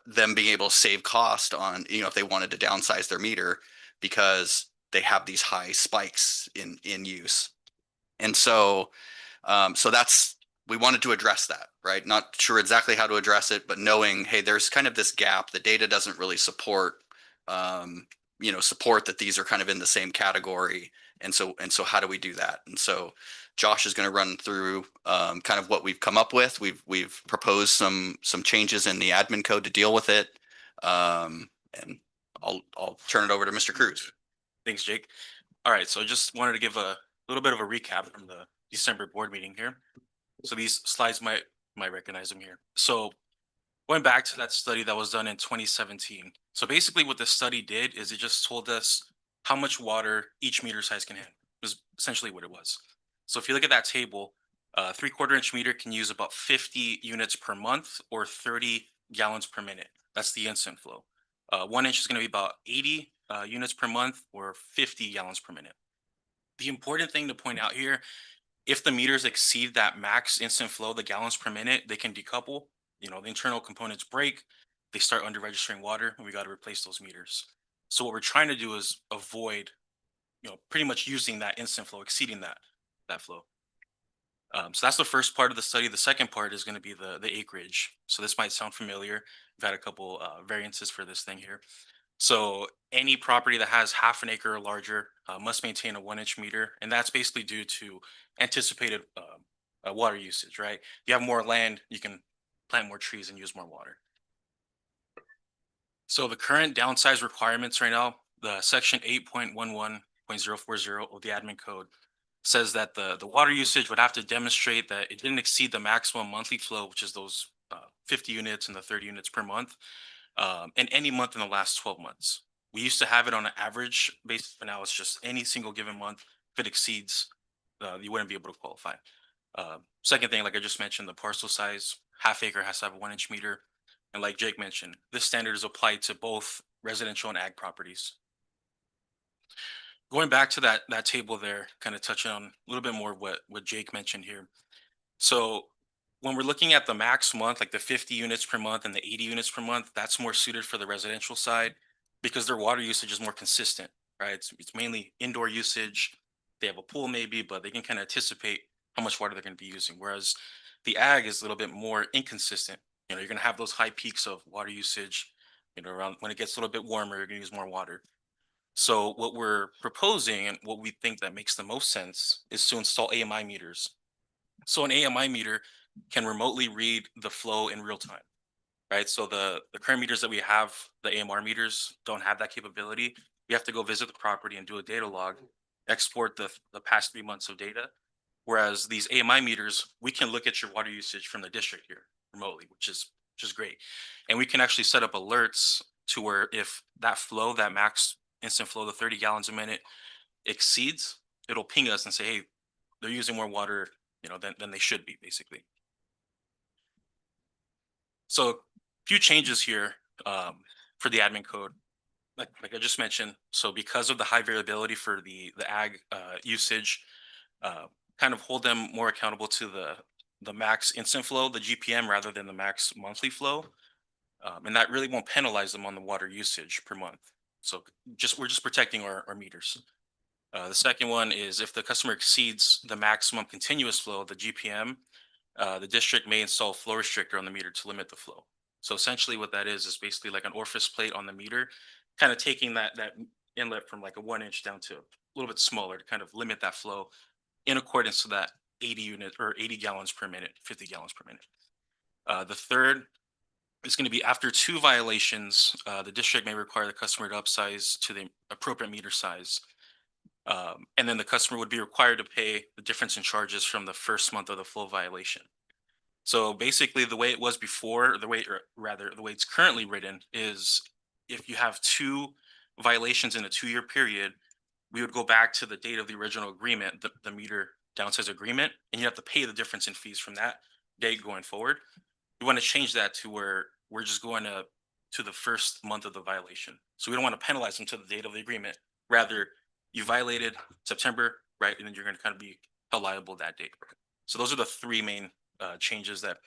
them being able to save cost on, if they wanted to downsize their meter because they have these high spikes in use. And so, we wanted to address that, right? Not sure exactly how to address it, but knowing, hey, there's kind of this gap. The data doesn't really support, support that these are kind of in the same category. And so how do we do that? And so Josh is going to run through kind of what we've come up with. We've proposed some changes in the admin code to deal with it. And I'll turn it over to Mr. Cruz.
Thanks, Jake. All right, so I just wanted to give a little bit of a recap from the December board meeting here. So these slides might recognize them here. So going back to that study that was done in 2017. So basically what the study did is it just told us how much water each meter size can handle. It was essentially what it was. So if you look at that table, 3/4 inch meter can use about 50 units per month or 30 gallons per minute. That's the instant flow. 1 inch is going to be about 80 units per month or 50 gallons per minute. The important thing to point out here, if the meters exceed that max instant flow, the gallons per minute, they can decouple. The internal components break, they start under registering water, and we got to replace those meters. So what we're trying to do is avoid, pretty much using that instant flow, exceeding that flow. So that's the first part of the study. The second part is going to be the acreage. So this might sound familiar. We've had a couple variances for this thing here. So any property that has half an acre or larger must maintain a 1 inch meter. And that's basically due to anticipated water usage, right? You have more land, you can plant more trees and use more water. So the current downsize requirements right now, the section 8.11.040 of the admin code says that the water usage would have to demonstrate that it didn't exceed the maximum monthly flow, which is those 50 units and the 30 units per month, in any month in the last 12 months. We used to have it on an average basis, but now it's just any single given month. If it exceeds, you wouldn't be able to qualify. Second thing, like I just mentioned, the parcel size, half acre has to have a 1 inch meter. And like Jake mentioned, this standard is applied to both residential and ag properties. Going back to that table there, kind of touching on a little bit more what Jake mentioned here. So when we're looking at the max month, like the 50 units per month and the 80 units per month, that's more suited for the residential side because their water usage is more consistent, right? It's mainly indoor usage. They have a pool maybe, but they can kind of anticipate how much water they're going to be using. Whereas the ag is a little bit more inconsistent. You're going to have those high peaks of water usage, around when it gets a little bit warmer, you're going to use more water. So what we're proposing and what we think that makes the most sense is to install AMI meters. So an AMI meter can remotely read the flow in real time, right? So the current meters that we have, the AMR meters, don't have that capability. You have to go visit the property and do a data log, export the past 3 months of data. Whereas these AMI meters, we can look at your water usage from the district here remotely, which is great. And we can actually set up alerts to where if that flow, that max instant flow, the 30 gallons a minute exceeds, it'll ping us and say, hey, they're using more water, than they should be, basically. So a few changes here for the admin code. Like I just mentioned, so because of the high variability for the ag usage, kind of hold them more accountable to the max instant flow, the GPM, rather than the max monthly flow. And that really won't penalize them on the water usage per month. So we're just protecting our meters. The second one is if the customer exceeds the maximum continuous flow, the GPM, the district may install a flow restrictor on the meter to limit the flow. So essentially what that is basically like an orifice plate on the meter, kind of taking that inlet from like a 1 inch down to a little bit smaller to kind of limit that flow in accordance to that 80 unit or 80 gallons per minute, 50 gallons per minute. The third is going to be after 2 violations, the district may require the customer to upsize to the appropriate meter size. And then the customer would be required to pay the difference in charges from the first month of the flow violation. So basically the way it was before, or the way it's currently written is if you have 2 violations in a 2-year period, we would go back to the date of the original agreement, the meter downsize agreement, and you have to pay the difference in fees from that date going forward. We want to change that to where we're just going to the first month of the violation. So we don't want to penalize them to the date of the agreement. Rather, you violated September, right? And then you're going to kind of be held liable that date. So those are the 3 main changes that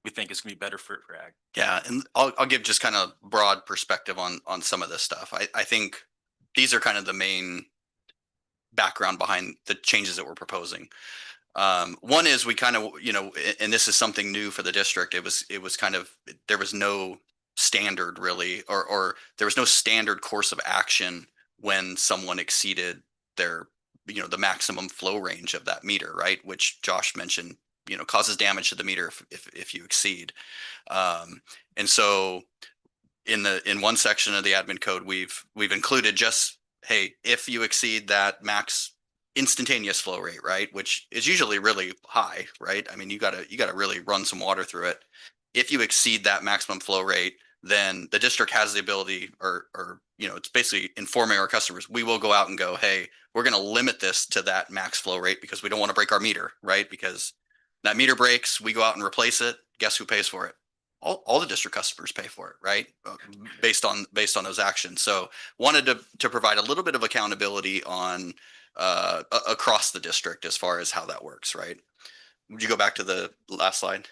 we think is going to be better for ag.
Yeah, and I'll give just kind of broad perspective on some of this stuff. I think these are kind of the main background behind the changes that we're proposing. One is we kind of, and this is something new for the district. It was kind of, there was no standard really, or there was no standard course of action when someone exceeded their, the maximum flow range of that meter, right? Which Josh mentioned, causes damage to the meter if you exceed. And so in one section of the admin code, we've included just, hey, if you exceed that max instantaneous flow rate, right, which is usually really high, right? I mean, you gotta really run some water through it. If you exceed that maximum flow rate, then the district has the ability, or it's basically informing our customers. We will go out and go, hey, we're going to limit this to that max flow rate because we don't want to break our meter, right? Because that meter breaks, we go out and replace it. Guess who pays for it? All the district customers pay for it, right? Based on those actions. So wanted to provide a little bit of accountability on across the district as far as how that works, right? Would you go back to the last slide?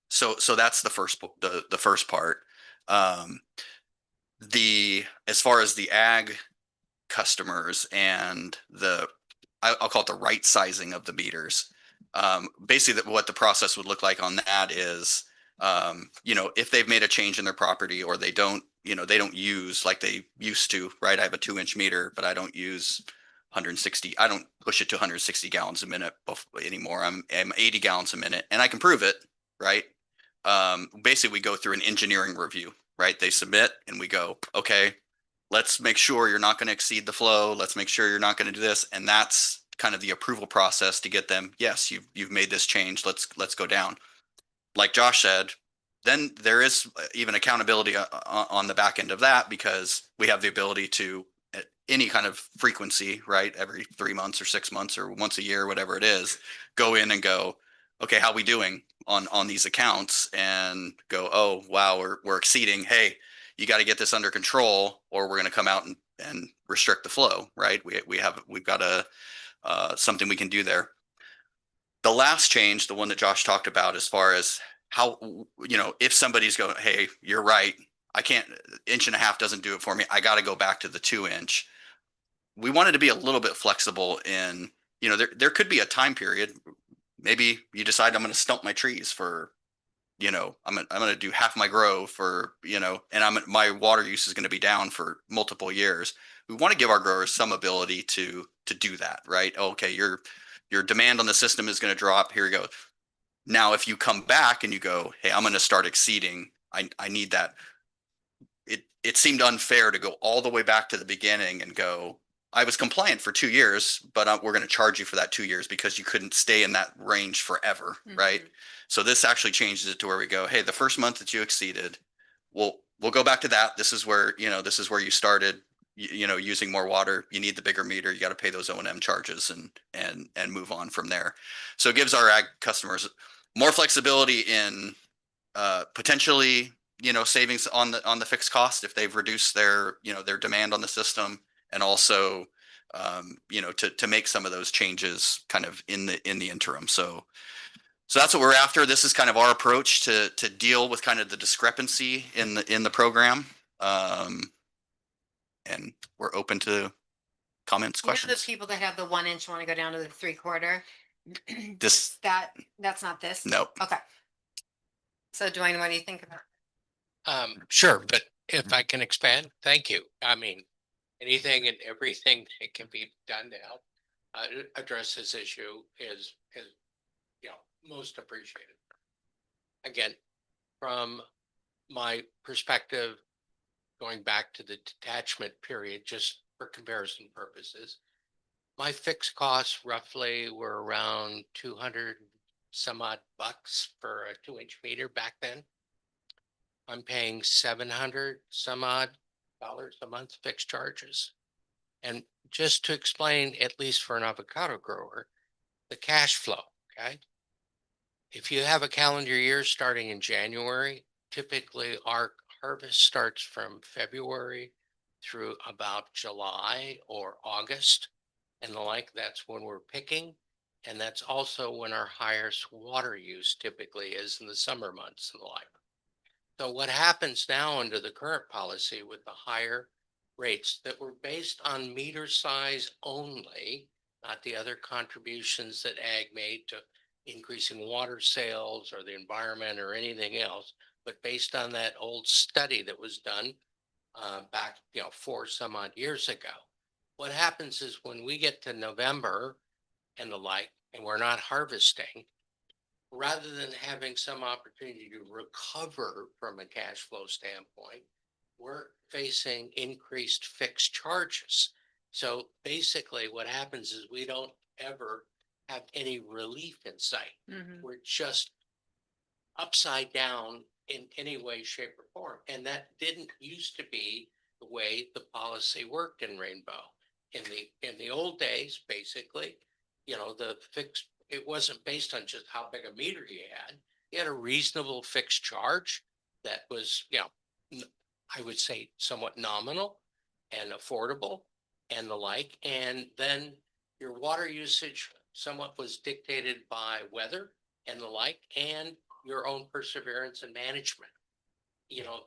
So that's the first part. As far as the ag customers and I'll call it the right sizing of the meters. Basically what the process would look like on that is, if they've made a change in their property or they don't use like they used to, right? I have a 2-inch meter, but I don't use 160. I don't push it to 160 gallons a minute anymore. I'm 80 gallons a minute and I can prove it, right? Basically we go through an engineering review, right? They submit and we go, okay, let's make sure you're not going to exceed the flow. Let's make sure you're not going to do this. And that's kind of the approval process to get them. Yes, you've made this change. Let's go down. Like Josh said, then there is even accountability on the back end of that because we have the ability to at any kind of frequency, right? Every 3 months or 6 months or once a year, whatever it is, go in and go, okay, how we doing on these accounts, and go, oh, wow, we're exceeding. Hey, you got to get this under control or we're going to come out and restrict the flow, right? We've got something we can do there. The last change, the one that Josh talked about, as far as how, if somebody's going, hey, you're right, I can't, 1.5 inches doesn't do it for me, I got to go back to the 2-inch. We wanted to be a little bit flexible in, there could be a time period. Maybe you decide I'm going to stump my trees for, I'm going to do half my grow for, and my water use is going to be down for multiple years. We want to give our growers some ability to do that, right? Okay, your demand on the system is going to drop. Here you go. Now, if you come back and you go, hey, I'm going to start exceeding, I need that. It seemed unfair to go all the way back to the beginning and go, I was compliant for 2 years, but we're going to charge you for that 2 years because you couldn't stay in that range forever, right? So this actually changes it to where we go, hey, the first month that you exceeded, we'll go back to that. This is where you started, using more water. You need the bigger meter. You got to pay those O&M charges and move on from there. So it gives our ag customers more flexibility in potentially, savings on the fixed cost if they've reduced their, their demand on the system, and also, to make some of those changes kind of in the interim. So that's what we're after. This is kind of our approach to deal with kind of the discrepancy in the program. And we're open to comments,
You know,
questions.
the people that have the 1 inch want to go down to the 3/4.
This-
that's not this?
Nope.
Okay. So Dwayne, what do you think about?
Sure, but if I can expand, thank you. I mean, anything and everything that can be done to help address this issue is, most appreciated. Again, from my perspective, going back to the detachment period, just for comparison purposes, my fixed costs roughly were around 200 some odd bucks for a 2-inch meter back then. I'm paying 700 some odd dollars a month fixed charges. And just to explain, at least for an avocado grower, the cash flow, okay? If you have a calendar year starting in January, typically our harvest starts from February through about July or August and the like. That's when we're picking. And that's also when our highest water use typically is in the summer months and the like. So what happens now under the current policy with the higher rates that were based on meter size only, not the other contributions that ag made to increasing water sales or the environment or anything else, but based on that old study that was done back, 4 some odd years ago. What happens is when we get to November and the like, and we're not harvesting, rather than having some opportunity to recover from a cash flow standpoint, we're facing increased fixed charges. So basically what happens is we don't ever have any relief in sight. We're just upside down in any way, shape, or form. And that didn't used to be the way the policy worked in Rainbow. In the old days, basically, the fixed, it wasn't based on just how big a meter you had. You had a reasonable fixed charge that was, I would say somewhat nominal and affordable and the like. And then your water usage somewhat was dictated by weather and the like, and your own perseverance and management.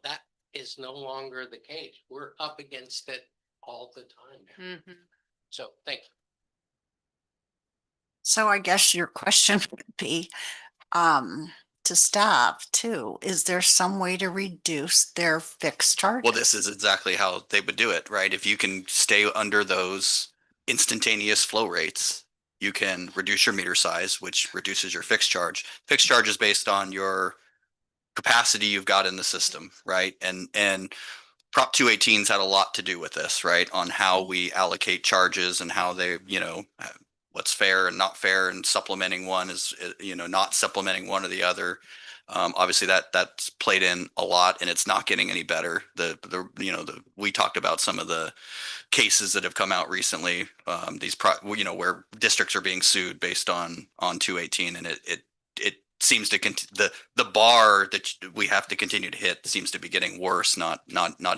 That is no longer the case. We're up against it all the time now. So thank you.
So I guess your question would be, to staff too, is there some way to reduce their fixed charge?
Well, this is exactly how they would do it, right? If you can stay under those instantaneous flow rates, you can reduce your meter size, which reduces your fixed charge. Fixed charge is based on your capacity you've got in the system, right? And Prop 218's had a lot to do with this, right? On how we allocate charges and how they, what's fair and not fair, and supplementing one is, not supplementing one or the other. Obviously that's played in a lot, and it's not getting any better. We talked about some of the cases that have come out recently, where districts are being sued based on 218, and it seems to the bar that we have to continue to hit seems to be getting worse, not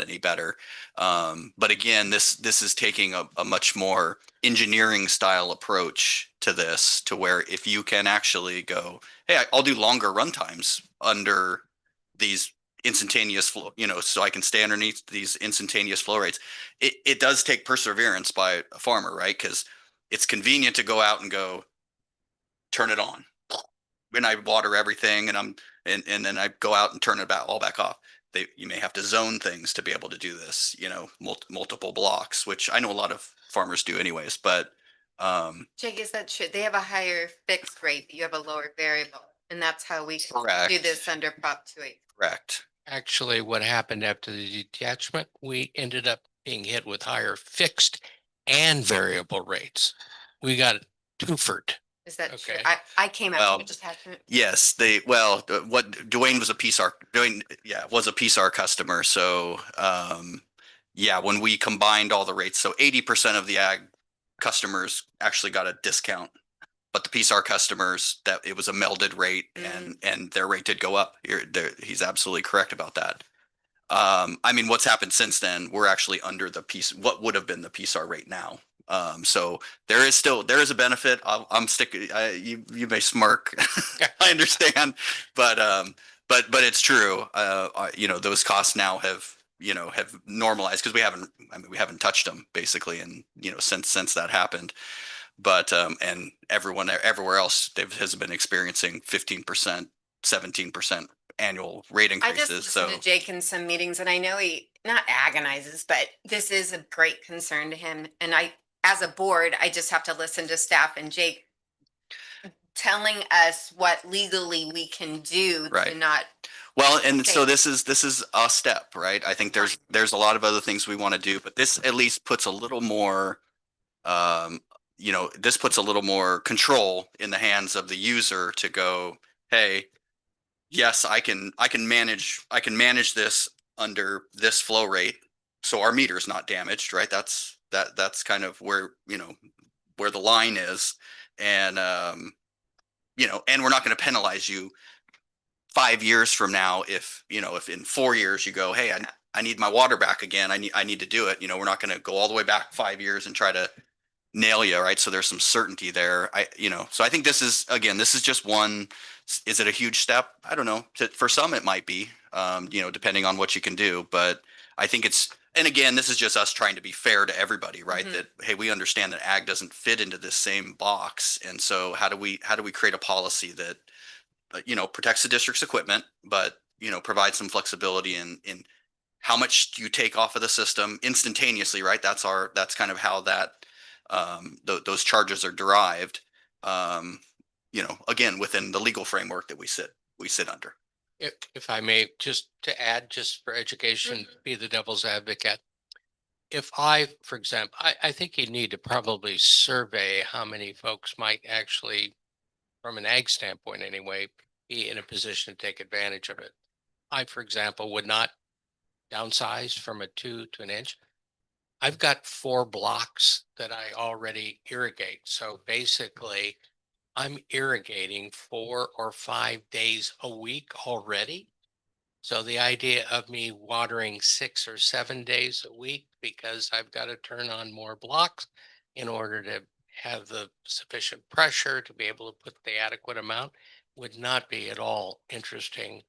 any better. But again, this is taking a much more engineering style approach to this, to where if you can actually go, hey, I'll do longer run times under these instantaneous flow, so I can stay underneath these instantaneous flow rates. It does take perseverance by a farmer, right? Because it's convenient to go out and go turn it on, and I water everything, and then I go out and turn it all back off. You may have to zone things to be able to do this, multiple blocks, which I know a lot of farmers do anyways, but
Jake, is that true? They have a higher fixed rate, but you have a lower variable, and that's how we
Correct.
do this under Prop 218.
correct.
Actually, what happened after the detachment, we ended up being hit with higher fixed and variable rates. We got twofered.
Is that true?
Okay.
I came out
Well,
of detachment.
Yes, what Dwayne was a PSAR customer. So, when we combined all the rates, so 80% of the ag customers actually got a discount But the PSAR customers, that it was a melded rate and their rate did go up. He's absolutely correct about that. I mean, what's happened since then, we're actually under what would have been the PSAR rate now. So there is a benefit. I'm sticking, you may smirk. I understand, but it's true. You know, those costs now have normalized because we haven't touched them basically. And, you know, since that happened, but, and everywhere else has been experiencing 15%, 17% annual rate
I just
increases.
listened
So
to Jake in some meetings and I know he not agonizes, but this is a great concern to him. And as a board, I just have to listen to staff and Jake telling us what legally we can do to
Right.
not.
well, and so
Okay.
this is a step, right? I think there's a lot of other things we want to do, but this at least puts a little more, you know, this puts a little more control in the hands of the user to go, hey, yes, I can manage this under this flow rate, so our meter's not damaged, right? That's kind of where, you know, where the line is, and you know, and we're not going to penalize you 5 years from now if, you know, if in 4 years you go, hey, I need my water back again, I need to do it. You know, we're not going to go all the way back 5 years and try to nail you, right? So there's some certainty there. You know, so I think this is just one. Is it a huge step? I don't know. For some, it might be, you know, depending on what you can do. But I think and again, this is just us trying to be fair to everybody, right? That, hey, we understand that ag doesn't fit into this same box. And so how do we create a policy that, you know, protects the district's equipment, but, you know, provides some flexibility in how much do you take off of the system instantaneously, right? That's kind of how those charges are derived, you know, again, within the legal framework that we sit under.
If I may, just to add, just for education, be the devil's advocate. If for example, I think you need to probably survey how many folks might actually, from an ag standpoint anyway, be in a position to take advantage of it. I, for example, would not downsize from a 2 to an inch. I've got 4 blocks that I already irrigate. So basically, I'm irrigating 4 or 5 days a week already. So the idea of me watering 6 or 7 days a week because I've got to turn on more blocks in order to have the sufficient pressure to be able to put the adequate amount would not be at all interesting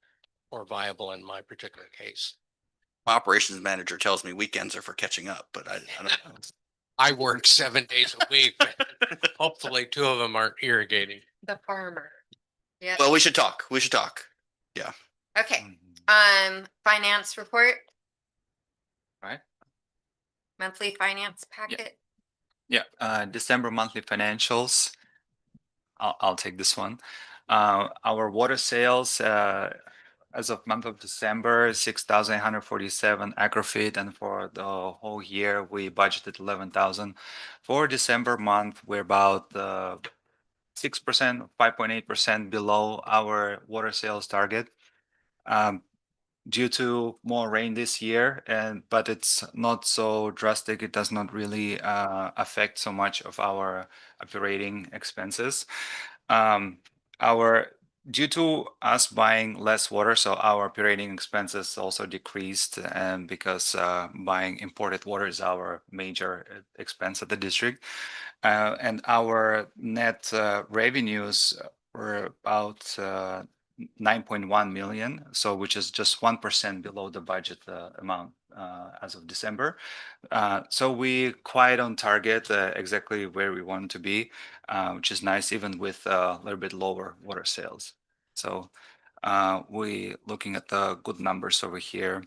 or viable in my particular case.
My operations manager tells me weekends are for catching up, but I don't know.
I work 7 days a week. But hopefully 2 of them aren't irrigating.
The farmer. Yeah.
Well, we should talk. Yeah.
Okay. Finance report.
Right.
Monthly finance packet.
Yeah, December monthly financials. I'll take this one. Our water sales as of month of December, 6,147 acre-feet, and for the whole year we budgeted 11,000. For December month, we're about 6%, 5.8% below our water sales target. Due to more rain this year, but it's not so drastic. It does not really affect so much of our operating expenses. Due to us buying less water, so our operating expenses also decreased, and because buying imported water is our major expense at the district, and our net revenues were about 9.1 million, so which is just 1% below the budget amount as of December. So we quite on target, exactly where we want to be, which is nice, even with a little bit lower water sales. So we looking at the good numbers over here,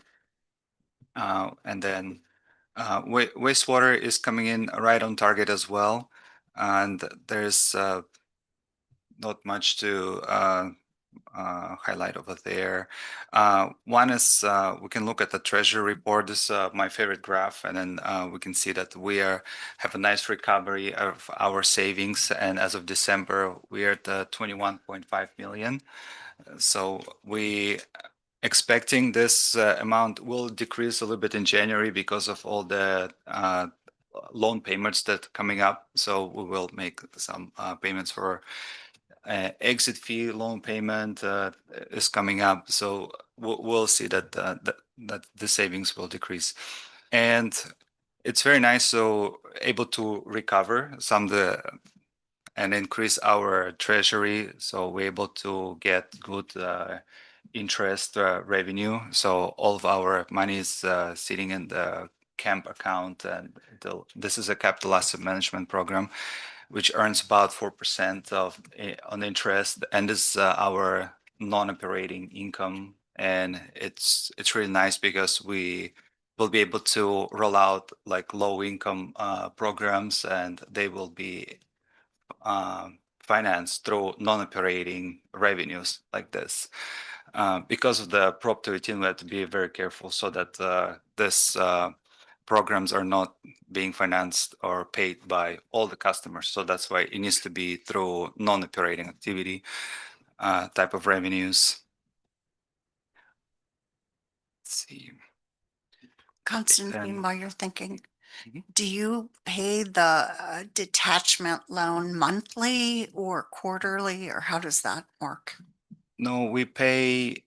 and then wastewater is coming in right on target as well, and there's not much to highlight over there. One is we can look at the treasury report. This is my favorite graph, and then we can see that we have a nice recovery of our savings, and as of December we are at 21.5 million. So we expecting this amount will decrease a little bit in January because of all the loan payments that coming up. So we will make some payments for exit fee loan payment is coming up. So we'll see that that the savings will decrease. And it's very nice. So able to recover some of the and increase our treasury. So we're able to get good interest revenue. So all of our money is sitting in the camp account, and this is a capital asset management program, which earns about 4% of on interest, and is our non-operating income. And it's really nice because we will be able to roll out like low income programs, and they will be financed through non-operating revenues like this. Because of the Prop 218, we have to be very careful so that this programs are not being financed or paid by all the customers. So that's why it needs to be through non-operating activity type of revenues. Let's see.
Constantine,
And-
while you're thinking,
Mhm.
do you pay the detachment loan monthly or quarterly, or how does that work?
No, we pay,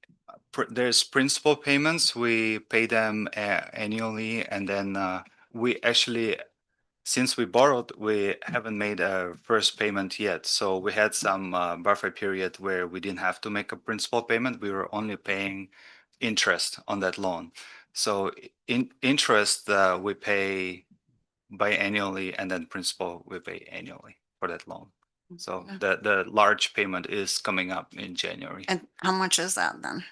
there's principal payments, we pay them annually, and then we actually, since we borrowed, we haven't made a first payment yet. So we had some buffer period where we didn't have to make a principal payment. We were only paying interest on that loan. So interest we pay biannually, and then principal we pay annually for that loan. So the large payment is coming up in January.
And how much is that then?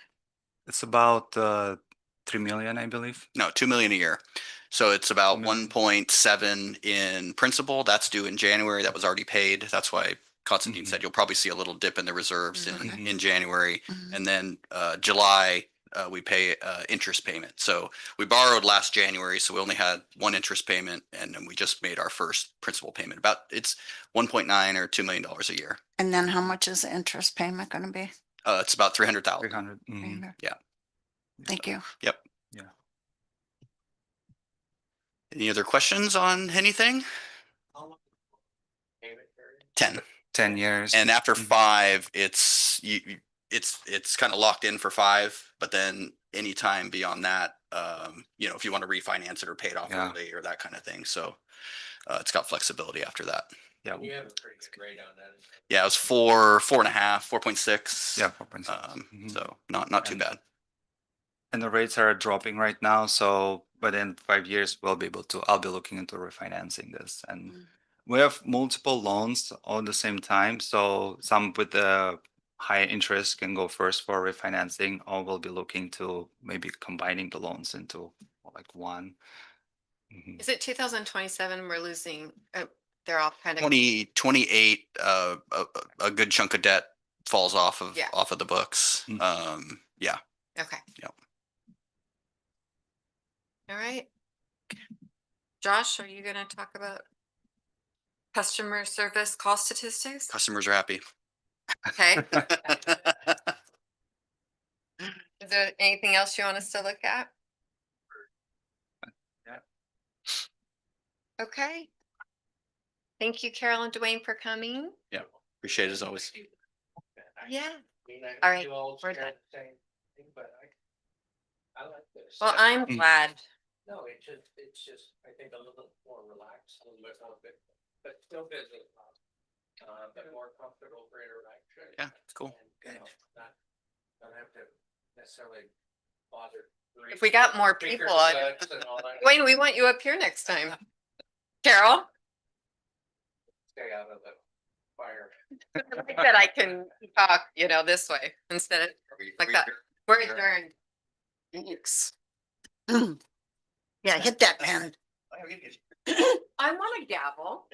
It's about 3 million, I believe.
No, 2 million a year. So it's about
2 million.
1.7 in principal. That's due in January. That was already paid. That's why Constantine said you'll probably see a little dip in the reserves in January.
Mhm.
And then July, we pay interest payment. So we borrowed last January, so we only had one interest payment, and then we just made our first principal payment. It's 1.9 or $2 million a year.
And then how much is the interest payment going to be?
It's about 300,000.
300. Mhm.
Yeah.
Thank you.
Yep.
Yeah.
Any other questions on anything? 10.
10 years.
And after
Mhm.
5, it's kind of locked in for 5, but then anytime beyond that, if you want to refinance it or pay it off
Yeah.
early or that kind of thing. So it's got flexibility after that.
Yeah.
You have a pretty good rate on that.
Yeah, it was 4.5, 4.6.
Yeah. 4.6. Mhm.
So not too
And-
bad.
And the rates are dropping right now. So within 5 years, I'll be looking into refinancing this. And we have multiple loans all at the same time. So some with the high interest can go first for refinancing, or we'll be looking to maybe combining the loans into like one. Mhm.
Is it 2027? We're losing, they're all kind of.
2028, a good chunk of debt falls off of
Yeah.
the books.
Mm.
Yeah.
Okay.
Yep.
All right. Josh, are you gonna talk about customer service call statistics?
Customers are happy.
Okay. Is there anything else you want us to look at?
Yeah.
Okay. Thank you, Carol and Dwayne, for coming.
Appreciate it as always.
Yeah.
All
All right, we're done.
I like this.
Well, I'm
Mm.
glad.
No, it's just, I think a little bit more relaxed, a little bit more, but still busy. But more comfortable for interaction.
Yeah, it's cool.
And, don't have to necessarily bother.
If we got more
Speaker
people on-
sets and all that.
Dwayne, we want you up here next time. Carol?
Stay out of the fire.
I said I can talk, this way instead of like that. We're adjourned.
Thanks. Yeah, hit that, man.
I want a gavel.